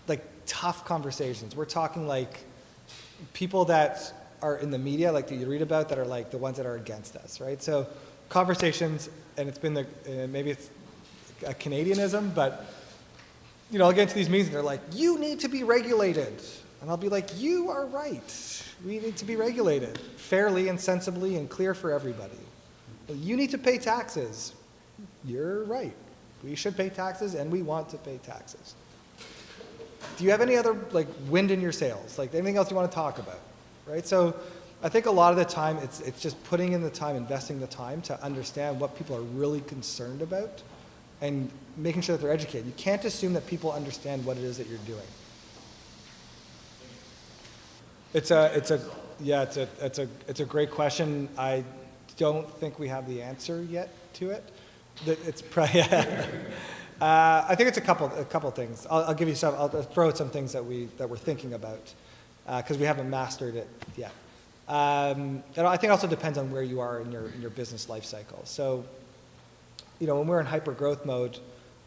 like tough conversations. We're talking like people that are in the media, like that you read about, that are like the ones that are against us, right? So conversations, and it's been the, maybe it's a Canadianism, but you know, I'll get into these meetings and they're like, you need to be regulated. And I'll be like, you are right. We need to be regulated fairly and sensibly and clear for everybody. You need to pay taxes. You're right. We should pay taxes and we want to pay taxes. Do you have any other like wind in your sails? Like anything else you want to talk about? Right? So I think a lot of the time it's just putting in the time, investing the time to understand what people are really concerned about and making sure that they're educated. You can't assume that people understand what it is that you're doing. It's a great question. I don't think we have the answer yet to it. It's probably, I think it's a couple things. I'll give you some. I'll throw out some things that we're thinking about because we haven't mastered it yet. And I think it also depends on where you are in your business life cycle. So, you know, when we're in hyper growth mode,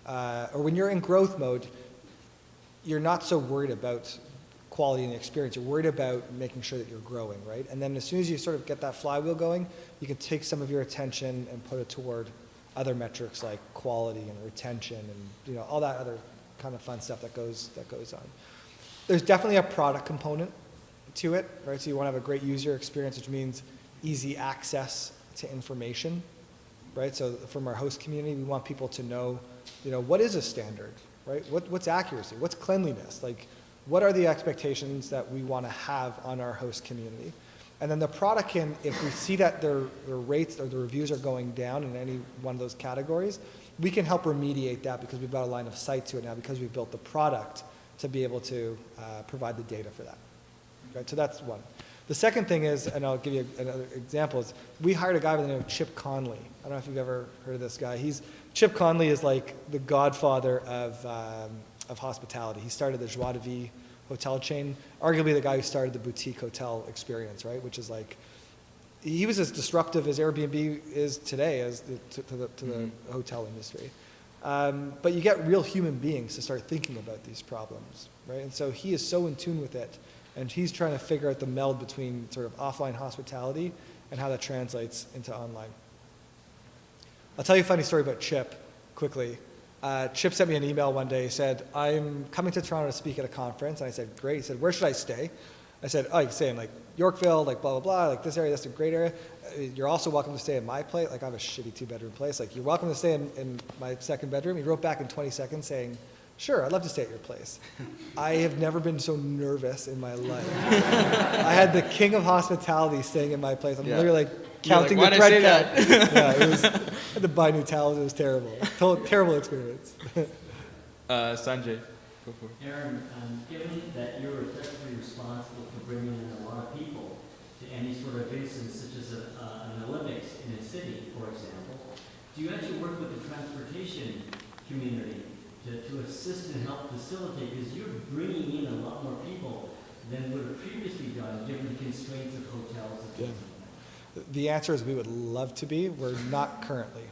or when you're in growth mode, you're not so worried about quality and experience. You're worried about making sure that you're growing, right? And then as soon as you sort of get that flywheel going, you can take some of your attention and put it toward other metrics like quality and retention and, you know, all that other kind of fun stuff that goes on. There's definitely a product component to it, right? So you want to have a great user experience, which means easy access to information, right? So from our host community, we want people to know, you know, what is a standard, right? What's accuracy? What's cleanliness? Like, what are the expectations that we want to have on our host community? And then the product can, if we see that their rates or the reviews are going down in any one of those categories, we can help remediate that because we've got a line of sight to it now because we've built the product to be able to provide the data for that. Right? So that's one. The second thing is, and I'll give you another example, is we hired a guy by the name of Chip Conley. I don't know if you've ever heard of this guy. Chip Conley is like the godfather of hospitality. He started the Joie de Vie hotel chain, arguably the guy who started the boutique hotel experience, right? Which is like, he was as disruptive as Airbnb is today as to the hotel industry. But you get real human beings to start thinking about these problems, right? And so he is so in tune with it, and he's trying to figure out the meld between sort of offline hospitality and how that translates into online. I'll tell you a funny story about Chip quickly. Chip sent me an email one day. He said, I'm coming to Toronto to speak at a conference. And I said, great. He said, where should I stay? I said, oh, you're saying like Yorkville, like blah, blah, blah, like this area, that's a great area. You're also welcome to stay in my place. Like I have a shitty 2-bedroom place. Like you're welcome to stay in my 2nd bedroom. He wrote back in 20 seconds saying, sure, I'd love to stay at your place. I have never been so nervous in my life. I had the king of hospitality staying in my place. I'm literally like counting like, the "Why'd I bread say count." Yeah, it was, I had to buy new towels. It was terrible. Terrible experience. Sanjay, go for it. Aaron, given that you're effectively responsible for bringing in a lot of people to any sort of instance, such as an Olympics in a city, for example, do you actually work with the transportation community to assist and help facilitate? Because you're bringing in a lot more people than would have previously done, given the constraints of hotels and things like that. The answer is we would love to be. We're not currently.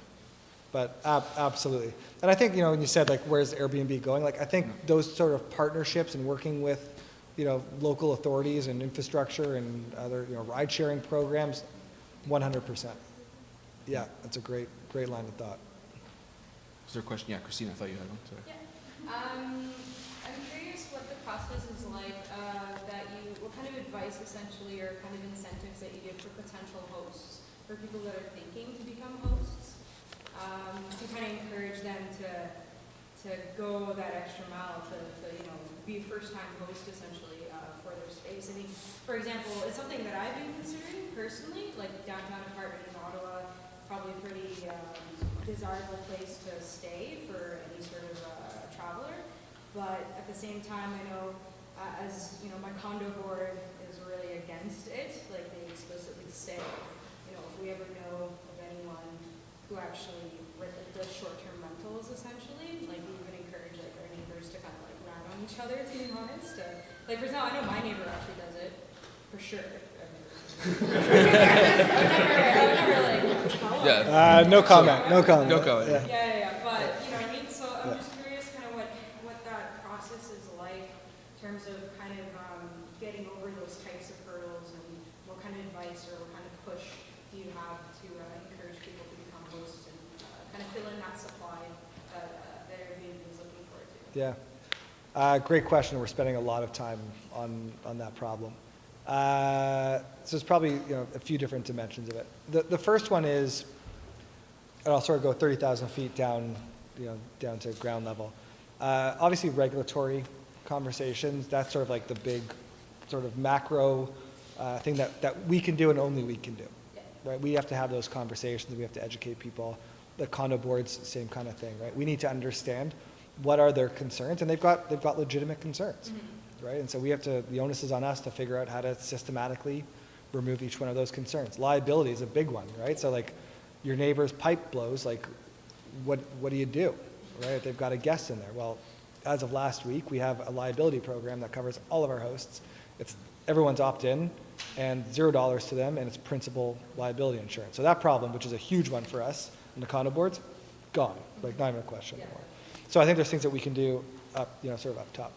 But absolutely. And I think, when you said, like, where's Airbnb going? Like, I think those sort of partnerships and working with, local authorities and infrastructure and other, ride-sharing programs, 100%. Yeah, that's a great line of thought. Is there a question? Yeah, Christina, I thought you had one. Sorry. Yeah. I'm curious what the process is like what kind of advice essentially or kind of incentives that you give for potential hosts, for people that are thinking to become hosts, to kind of encourage them to go that extra mile to be a first-time host essentially for their space. I mean, for example, it's something that I've been considering personally, like downtown apartment in Ottawa, probably a pretty desirable place to stay for any sort of traveler. But at the same time, I know my condo board is really against it. Like they explicitly say, if we ever know of anyone who actually does short-term rentals, essentially, like we would encourage like our neighbors to kind of like rat on each other, to be honest. Like for example, I know my neighbor actually does it for sure. I would never like tell them. No comment. No comment. No comment. Yeah. But you know what I mean. So I'm just curious, kind of what that process is like in terms of kind of getting over those types of hurdles, and what kind of advice or what kind of push do you have to encourage people to become hosts and kind of fill in that supply that Airbnb is looking forward to. Yeah. Great question. We're spending a lot of time on that problem. So there's probably a few different dimensions of it. The first one is, and I'll sort of go 30,000 feet down, down to ground level. Obviously, regulatory conversations. That's sort of like the big, sort of macro thing that we can do and only we can do. Right? We have to have those conversations. We have to educate people. The condo boards, same kind of thing. Right? We need to understand what are their concerns, and they've got legitimate concerns. Mm-hmm. Right? And so the onus is on us to figure out how to systematically remove each one of those concerns. Liability is a big one, right? So like your neighbor's pipe blows, like what do you do, right? If they've got a guest in there. Well, as of last week, we have a liability program that covers all of our hosts. Everyone's opt-in and $0 to them, and it's principal liability insurance. So that problem, which is a huge one for us in the condo boards, gone, like not even a question anymore. So I think there's things that we can do up, sort of up top.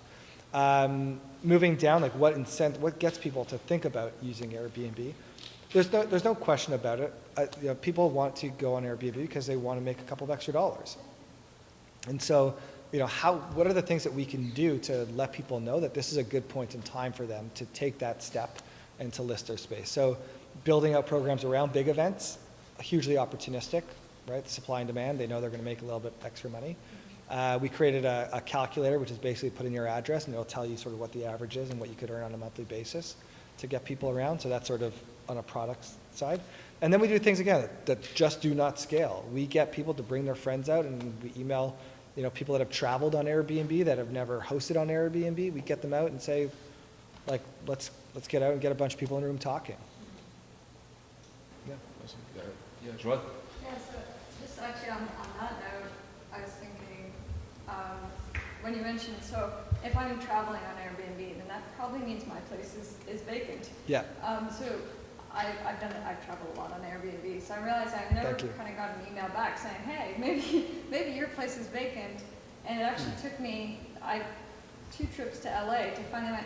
Moving down, like what gets people to think about using Airbnb? There's no question about it. People want to go on Airbnb because they want to make a couple of extra dollars. And so, what are the things that we can do to let people know that this is a good point in time for them to take that step and to list their space? So building out programs around big events, hugely opportunistic, right? Supply and demand, they know they're going to make a little bit extra money. We created a calculator, which is basically put in your address, and it'll tell you sort of what the average is and what you could earn on a monthly basis to get people around. So that's sort of on a product side. And then we do things, again, that just do not scale. We get people to bring their friends out, and we email people that have traveled on Airbnb, that have never hosted on Airbnb. We get them out and say, like, let's get out and get a bunch of people in a room talking. Yeah. Yeah, Joel? Yeah, so just actually on that note, I was thinking, when you mentioned, so if I'm traveling on Airbnb, then that probably means my place is vacant. Yeah. So I've traveled a lot on Airbnb, so I realized I've never kind of got an email back saying, hey, maybe your place is vacant. And it actually took me 2 trips to LA to find out.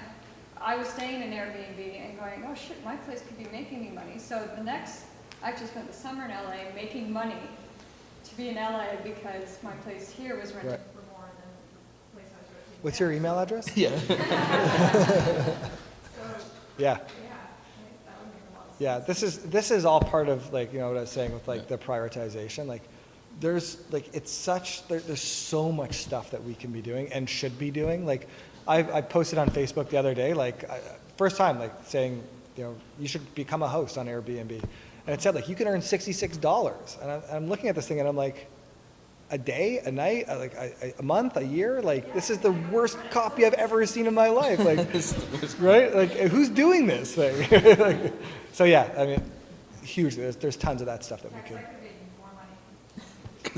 I was staying in Airbnb and going, oh shit, my place could be making me money. So I actually spent the summer in LA making money to be in LA because my place here was rented for more than the place I was renting. What's your email address? Yeah. Yeah. Yeah, that would make a lot of sense. Yeah, this is all part of, like, you know what I was saying with like the prioritization. Like, there's like there's so much stuff that we can be doing and should be doing. Like, I posted on Facebook the other day, like first time, like saying, you know, you should become a host on Airbnb, and it said like you can earn $66, and I'm looking at this thing and I'm like, a day, a night, a month, a year, like this is the worst copy I've ever seen in my life. Like, right? Like, who's doing this thing? Like, so yeah, I mean, huge. There's tons of that stuff that we could. That could be more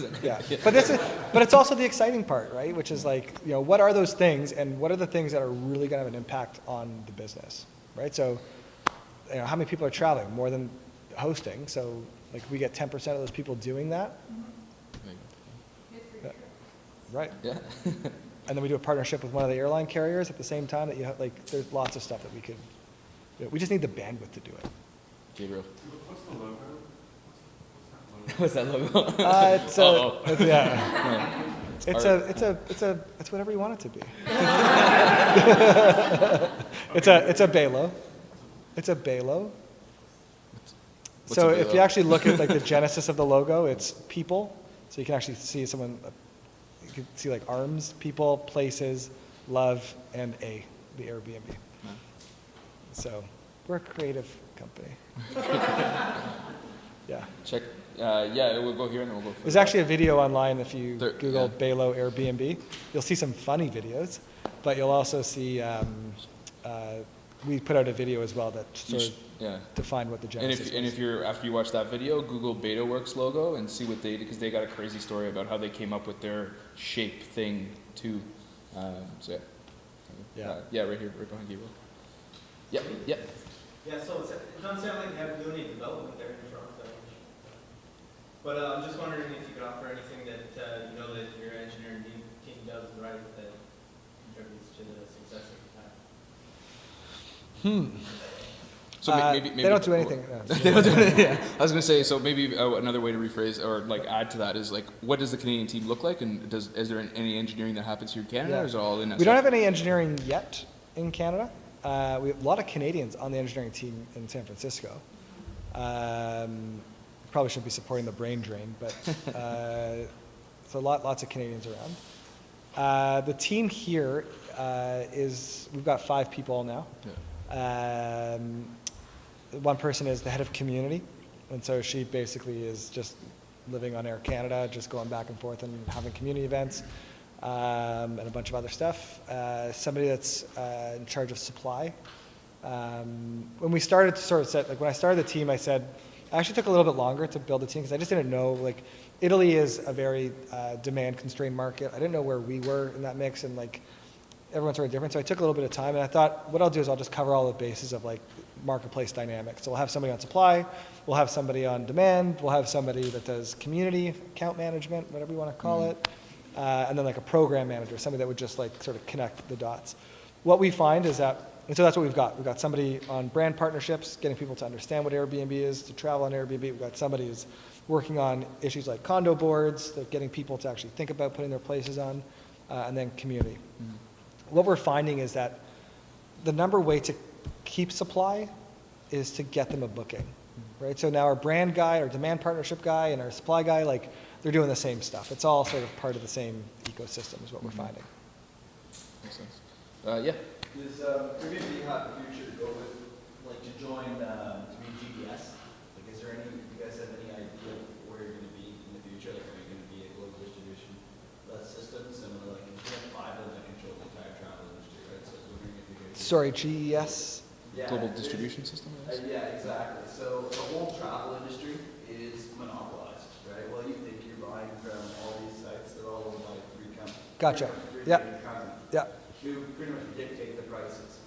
money. Yeah, but it's also the exciting part, right? Which is like, you know, what are those things, and what are the things that are really going to have an impact on the business, right? So, you know, how many people are traveling? More than hosting. So, like, we get 10% of those people doing that, right? Yeah. And then we do a partnership with one of the airline carriers at the same time. That you have, like, there's lots of stuff that we could. We just need the bandwidth to do it. Gabriel. What's the logo? What's that logo? It's whatever you want it to be. It's a balo. It's a balo. So if you actually look at like the genesis of the logo, it's people. So you can actually see someone. You can see like arms, people, places, love, and the Airbnb. So we're a creative company. Yeah. Check. Yeah, we'll go here and then we'll go. There's actually a video online if you There- Google yeah. Balo Airbnb. You'll see some funny videos, but you'll also see we put out a video as well that sort of Yeah. defined what the And genesis if was. you're after you watch that video, Google BetaWorks logo and see what they, because they got a crazy story about how they came up with their shape thing too. So yeah. Yeah, right here, right behind Gabriel. Yeah, yeah. Yeah, so it doesn't sound like you have doing any development there in Toronto. But I'm just wondering if you could offer anything that you know that your engineering team does right that contributes to the success of the time. So maybe they don't do anything. No. They don't do anything. Yeah. I was gonna say, so maybe another way to rephrase or like add to that is like, what does the Canadian team look like, and is there any engineering that happens here in Canada, Yeah. or is it all in? We don't have any engineering yet in Canada. We have a lot of Canadians on the engineering team in San Francisco. Probably shouldn't be supporting the brain drain, but so lots of Canadians around. The team here we've got 5 people now. Yeah. One person is the head of community, and so she basically is just living on Air Canada, just going back and forth and having community events, and a bunch of other stuff. Somebody that's in charge of supply. When we started to sort of set, like when I started the team, I said, I actually took a little bit longer to build the team because I just didn't know, like, Italy is a very demand-constrained market. I didn't know where we were in that mix, and like, everyone's sort of different. So I took a little bit of time, and I thought, what I'll do is I'll just cover all the bases of like marketplace dynamics. So we'll have somebody on supply, we'll have somebody on demand, we'll have somebody that does community, account management, whatever you want to call it, and then like a program manager, somebody that would just like sort of connect the dots. What we find is that, and so that's what we've got. We've got somebody on brand partnerships, getting people to understand what Airbnb is, to travel on Airbnb. We've got somebody who's working on issues like condo boards, they're getting people to actually think about putting their places on, and then community. What we're finding is that the number way to keep supply is to get them a booking, right? So now our brand guy, our demand partnership guy, and our supply guy, like, they're doing the same stuff. It's all sort of part of the same ecosystem is what we're finding. Makes sense. Yeah. Does Airbnb have the future to go with, like, to join, to be GPS? Like, is there any, do you guys have any idea of where you're going to be in the future? Like, are you going to be a global distribution system similar, like, you have 5 of them that control the entire travel industry, right? So I was wondering if you could. Sorry, GES? Yeah, Global distribution system. yeah, exactly. So the whole travel industry is monopolized, right? Well, you think you're buying from all these sites, they're all owned by 3 companies. Gotcha. Yeah. Yeah. Who pretty much dictate the prices,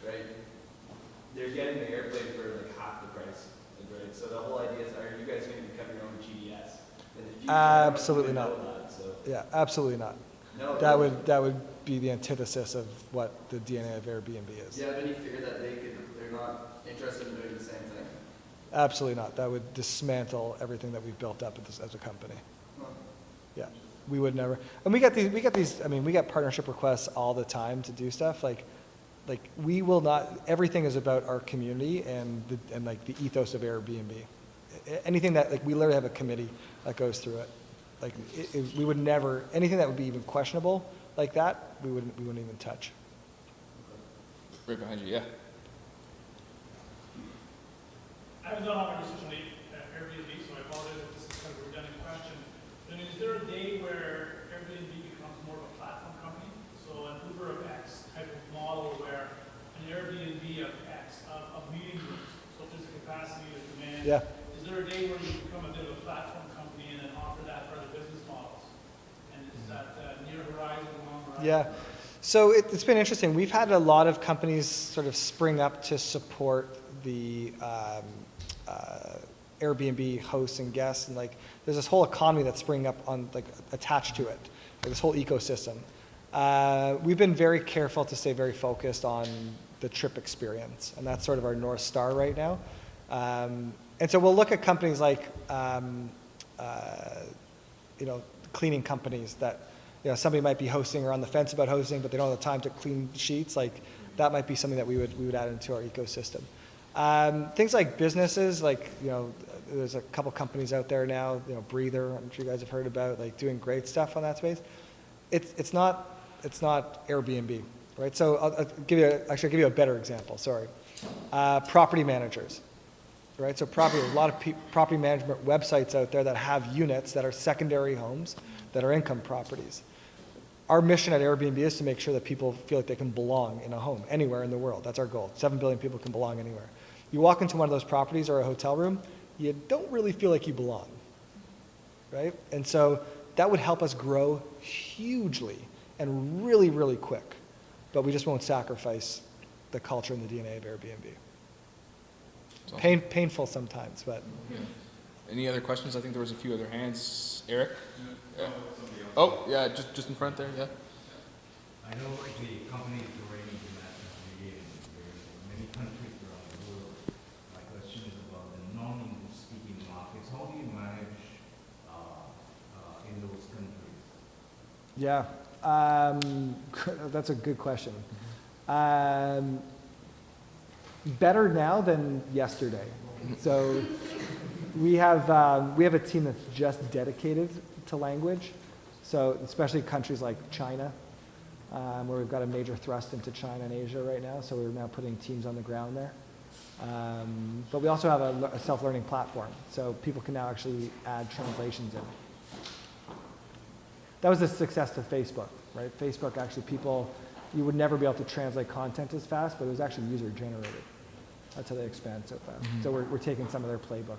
right? They're getting the airplane for like half the price, right? So the whole idea is, are you guys going to become your own GDS? In the future? Absolutely I not. don't know that, so. Yeah, absolutely not. No, That would be the antithesis of what the DNA of Airbnb is. do you have any fear that they're not interested in doing the same thing? Absolutely not. That would dismantle everything that we've built up as a company. Huh. Yeah, we would never. And we get these. I mean, we get partnership requests all the time to do stuff. Like, like we will not, everything is about our community and like the ethos of Airbnb. Anything that, like we literally have a committee that goes through it. Like we would never, anything that would be even questionable like that, we wouldn't even touch. Right behind you, yeah. I haven't done all my research on Airbnb, so I apologize if this is kind of a redundant question. But I mean, is there a day where Airbnb becomes more of a platform company? So an Uber of X type of model where an Airbnb of X, of meeting rooms, so if there's a capacity, there's demand. Yeah. Is there a day where you become a bit of a platform company and then offer that for other business models? And is that near horizon, long horizon? Yeah. So it's been interesting. We've had a lot of companies sort of spring up to support the Airbnb hosts and guests, and like there's this whole economy that's springing up on like attached to it, like this whole ecosystem. We've been very careful to stay very focused on the trip experience, and that's sort of our North Star right now. And so we'll look at companies like, cleaning companies that, somebody might be hosting or on the fence about hosting, but they don't have the time to clean sheets. Like that might be something that we would add into our ecosystem. Things like businesses, like, there's a couple companies out there now, Breather, I'm sure you guys have heard about, like doing great stuff on that space. It's not Airbnb, right? So I'll give you a better example, sorry. Property managers. Right, so there's a lot of property management websites out there that have units that are secondary homes, that are income properties. Our mission at Airbnb is to make sure that people feel like they can belong in a home anywhere in the world. That's our goal. 7 billion people can belong anywhere. You walk into one of those properties or a hotel room, you don't really feel like you belong, right? And so that would help us grow hugely and really, really quick. But we just won't sacrifice the culture and the DNA of Airbnb. Painful sometimes, but. Yeah. Any other questions? I think there was a few other hands. Eric? Yeah. Oh, yeah, just in front there, yeah. I know the company is already internationally in many countries around the world. My question is about the non-English speaking markets. How do you manage in those countries? Yeah, that's a good question. Better now than yesterday. So we have a team that's just dedicated to language. So especially countries like China, where we've got a major thrust into China and Asia right now. So we're now putting teams on the ground there. But we also have a self-learning platform. So people can now actually add translations in. That was a success to Facebook, right? Facebook actually you would never be able to translate content as fast, but it was actually user generated. That's how they expand so fast. Mm-hmm. So we're taking some of their playbook.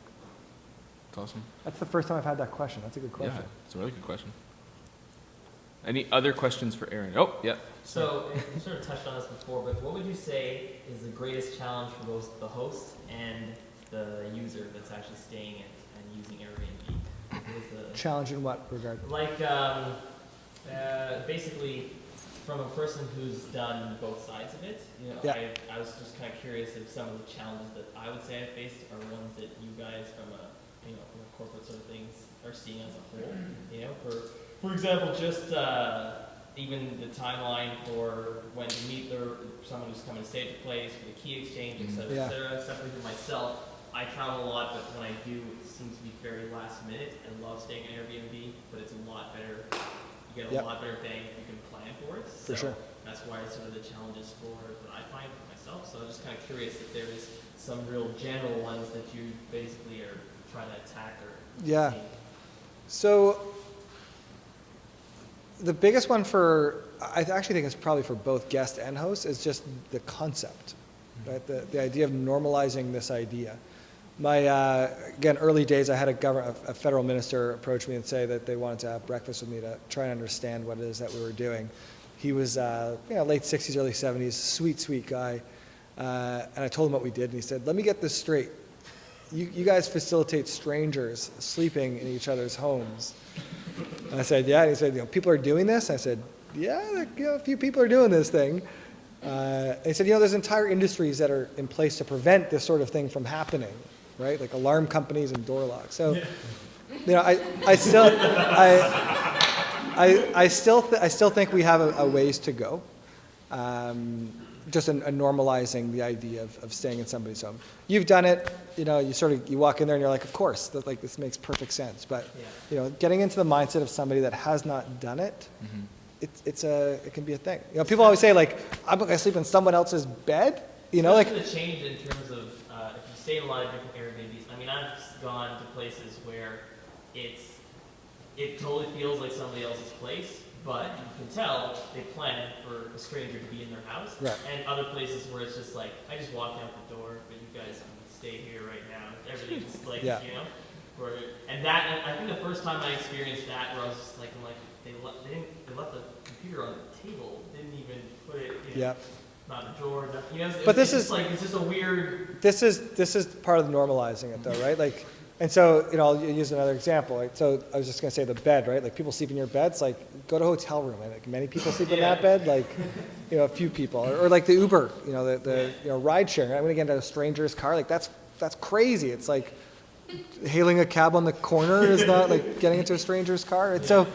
That's awesome. That's the first time I've had that question. That's a good question. Yeah, it's a really good question. Any other questions for Aaron? Oh, yeah. So you sort of touched on this before, but what would you say is the greatest challenge for both the host and the user that's actually staying and using Airbnb? Challenge in what regard? Like basically from a person who's done both sides of it, Yeah. I was just kind of curious if some of the challenges that I would say I faced are ones that you guys from a corporate sort of things are seeing as a whole. For example, just even the timeline for when you meet someone who's coming to stay at the place for the key exchange, et cetera, et cetera. Separately for myself, I travel a lot, but when I do, it seems to be very last minute. I love staying in Airbnb, but it's a lot better. You get a lot better bang if you can plan for it. So for sure. That's why it's sort of the challenges that I find for myself. So I'm just kind of curious if there is some real general ones that you basically are trying to attack or see. So the biggest one I actually think it's probably for both guest and host, is just the concept, right? The idea of normalizing this idea. Again, early days, I had a federal minister approach me and say that they wanted to have breakfast with me to try and understand what it is that we were doing. He was late 60s, early 70s, sweet guy. And I told him what we did, and he said, let me get this straight. You guys facilitate strangers sleeping in each other's homes. And I said, yeah. And he said, people are doing this? I said, yeah, a few people are doing this thing. And he said, there's entire industries that are in place to prevent this sort of thing from happening, right? Like alarm companies and door locks. So, I still think we have a ways to go. just a normalizing the idea of staying in somebody's home. You've done it, you know, you walk in there and you're like, of course, that, like, this makes perfect sense. But, you know, getting into the mindset of somebody that has not done it, it can be a thing. You know, people always say, like, I'm going to sleep in someone else's bed, you know, like. It's going to change in terms of if you stay in a lot of different Airbnbs. I mean, I've gone to places where it totally feels like somebody else's place, but you can tell they plan for a stranger to be in their house. Right. And other places where it's just like, I just walked out the door, but you guys can stay here right now. Everything's like, Yeah. you know? And I think the first time I experienced that, where I was just like, they left the computer on the table, didn't even put it in not a drawer, nothing. You know, But it's just a weird. This is part of the normalizing it, though, right? Like, and so, you know, I'll use another example. Right? So I was just going to say the bed, right? Like, people sleep in your beds. Like, go to a hotel room. And, like, many people sleep in that bed. Like, you know, a few people, or like the Uber, you know, the ride sharing. I'm going to get into a stranger's car. Like, that's crazy. It's like hailing a cab on the corner is not like getting into a stranger's car. And so,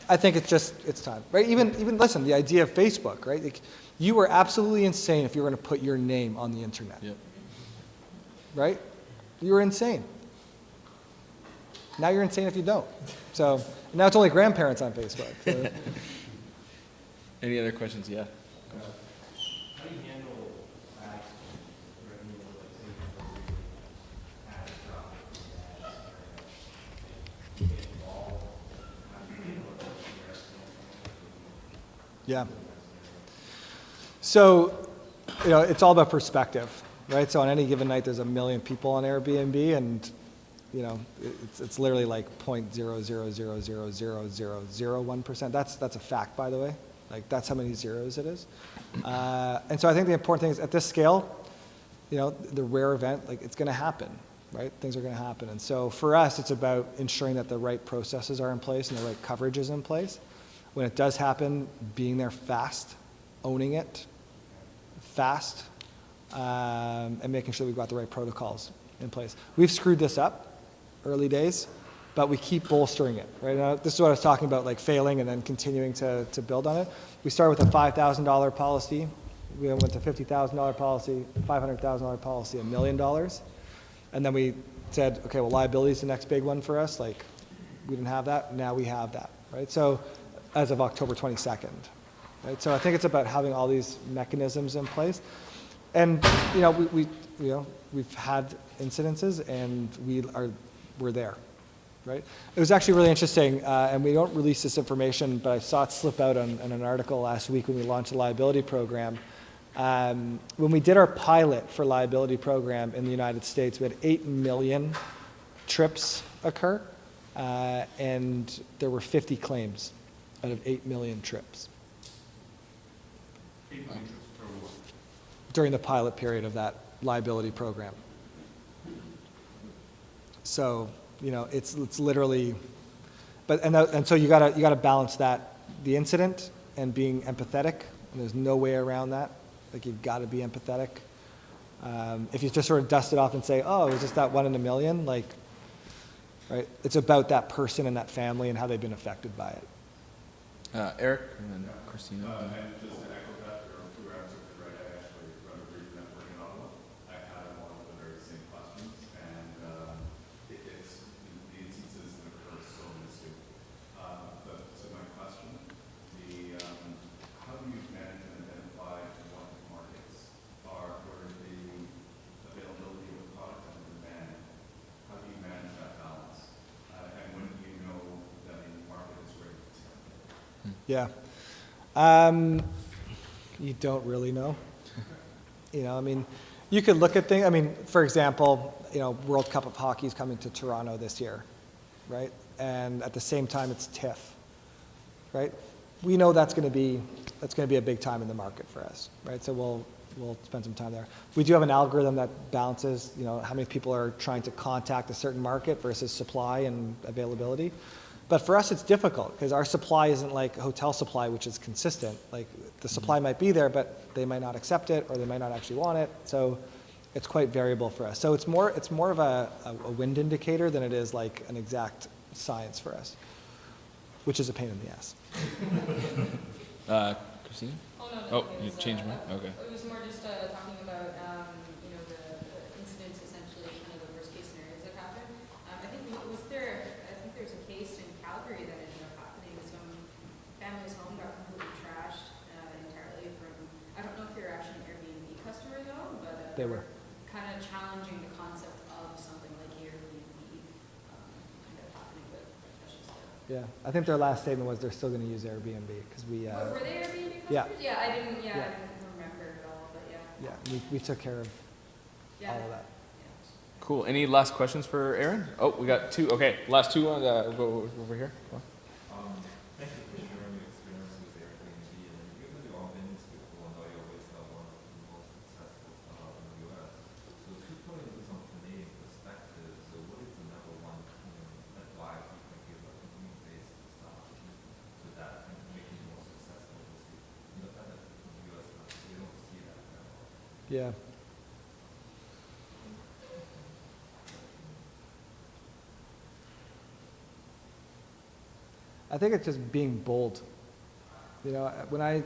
I think it's time, right? Even listen, the idea of Facebook, right? Like, you were absolutely insane if you were going to put your name on the internet, right? You were insane. Now you're insane if you don't. So now it's only grandparents on Facebook. So. Any other questions? Yeah. How do you handle ads revenue, like say ads drop ads get involved? How do you handle it? Yeah. So, you know, it's all about perspective, right? So on any given night, there's 1 million people on Airbnb, and you know, it's literally like 0.0000001%. That's a fact, by the way. Like, that's how many zeros it is. And so I think the important thing is, at this scale, you know, the rare event, like, it's going to happen, right? Things are going to happen. And so for us, it's about ensuring that the right processes are in place and the right coverage is in place. When it does happen, being there fast, owning it fast, and making sure we've got the right protocols in place. We've screwed this up early days, but we keep bolstering it, right? Now, this is what I was talking about, like failing and then continuing to build on it. We started with a $5,000 policy. We went to $50,000 policy, $500,000 policy, $1 million. And then we said, okay, well, liability is the next big one for us. Like, we didn't have that, now we have that, right? So as of October 22nd, right? So I think it's about having all these mechanisms in place. And, you know, we've had incidences, and we're there, right? It was actually really interesting, and we don't release this information, but I saw it slip out on an article last week when we launched a liability program. When we did our pilot for liability program in the United States, we had 8 million trips occur, and there were 50 claims out of 8 million trips. 8 million trips per what? During the pilot period of that liability program. So, you know, it's literally, and so you gotta balance that, the incident and being empathetic, and there's no way around that. Like, you've got to be empathetic. If you just sort of dust it off and say, oh, it was just that 1 in a million, like, right? It's about that person and that family and how they've been affected by it. Eric, and then Christina. And just to echo that, there are 2 answers, right? I actually run a brief network in Ottawa. I had one of the very same questions, and it's the instances that occur so minuscule. But to my question, how do you manage and identify what markets are where the availability of the product and the demand? How do you manage that balance? And when do you know that a market is ready to scale? Yeah. You don't really know. You know, I mean, you could look at things. I mean, for example, you know, World Cup of Hockey is coming to Toronto this year, right? And at the same time, it's TIFF, right? We know that's going to be a big time in the market for us, right? So we'll spend some time there. We do have an algorithm that balances, you know, how many people are trying to contact a certain market versus supply and availability. But for us, it's difficult because our supply isn't like hotel supply, which is consistent. Like, the supply might be there, but they might not accept it, or they might not actually want it. So it's quite variable for us. So it's more of a wind indicator than it is like an exact science for us, which is a pain in the ass. Christina? Oh, no, no. Oh, it you was, changed mine? Okay. It was more just talking about, you know, the incidents, essentially, kind of the worst case scenarios that happened. I think there's a case in Calgary that ended up happening. Some family's home got completely trashed entirely from, I don't know if they're actually an Airbnb customer though, but They were. kind of challenging the concept of something like Airbnb kind of happening, but that's just Yeah, I think their last statement was they're still going to use Airbnb because we, were they Airbnb customers? yeah. Yeah, I didn't Yeah. remember it all, but yeah. yeah, we took care of Yeah. all of that. Cool. Any last questions for Aaron? Oh, we got two. Okay, last two. We'll go over here. Come on. Thank you for sharing your experience with Airbnb. And given the audience before, I know you're always one of the most successful startup in the US. So to put into some Canadian perspective, so what is the number one advice you can give a community-based startup so that can make it more successful? In the fact that in the US, we don't see that very often. Yeah. I think it's just being bold. You know, when I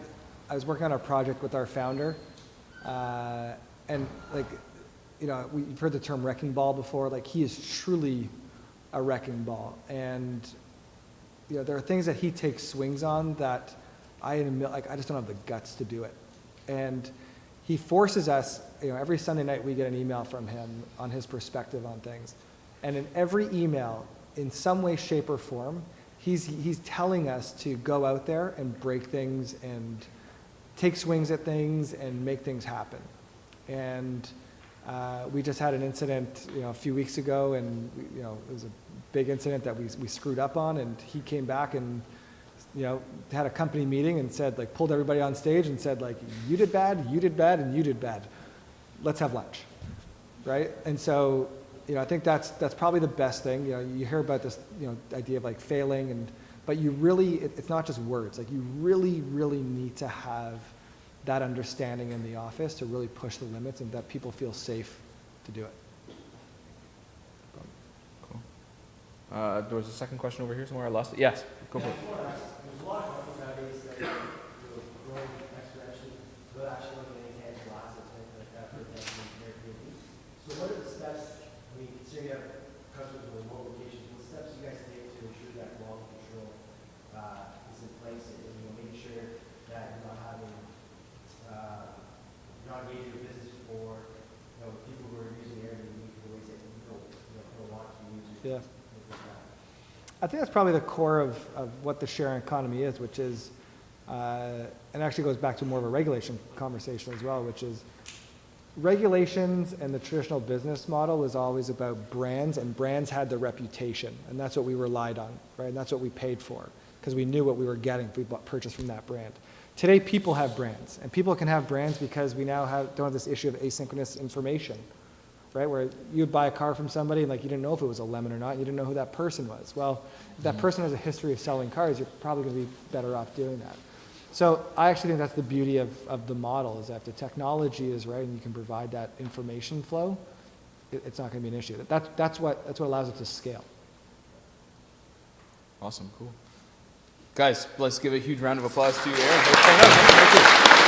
was working on a project with our founder, and like, you know, you've heard the term wrecking ball before. Like, he is truly a wrecking ball, and you know, there are things that he takes swings on that I just don't have the guts to do it, and he forces us. You know, every Sunday night we get an email from him on his perspective on things, and in every email, in some way, shape, or form, he's telling us to go out there and break things and take swings at things and make things happen. And we just had an incident, you know, a few weeks ago, and you know, it was a big incident that we screwed up on, and he came back and, you know, had a company meeting and said, like, pulled everybody on stage and said, like, you did bad, and you did bad. Let's have lunch, right? And so, you know, I think that's probably the best thing. You know, you hear about this, you know, idea of like failing, but you really, it's not just words. Like, you really, really need to have that understanding in the office to really push the limits and that people feel safe to do it. Cool. There was a second question over here somewhere. I lost it. Yes, go for it. There's a lot of companies nowadays that are growing exponentially without actually looking at any tangible assets or anything like that, for example, in Airbnb. So what are the steps, I mean, considering you have customers in remote locations, what steps do you guys take to ensure that quality control is in place and, you know, making sure that you're not having, you're not engaging your business for, you know, people who are using Airbnb for ways that you don't want to use it? Yeah. I think that's probably the core of what the sharing economy is, which is, and actually goes back to more of a regulation conversation as well, which is regulations and the traditional business model is always about brands, and brands had the reputation, and that's what we relied on, right? And that's what we paid for, because we knew what we were getting if we purchased from that brand. Today, people have brands, and people can have brands because we now don't have this issue of asynchronous information, right? Where you'd buy a car from somebody and like you didn't know if it was a lemon or not, you didn't know who that person was. Well, if that person has a history of selling cars, you're probably going to be better off doing that. So I actually think that's the beauty of the model, is that if the technology is right and you can provide that information flow, it's not going to be an issue. That's what allows it to scale. Awesome, cool. Guys, let's give a huge round of applause to Aaron. Thanks for coming out. Thank you.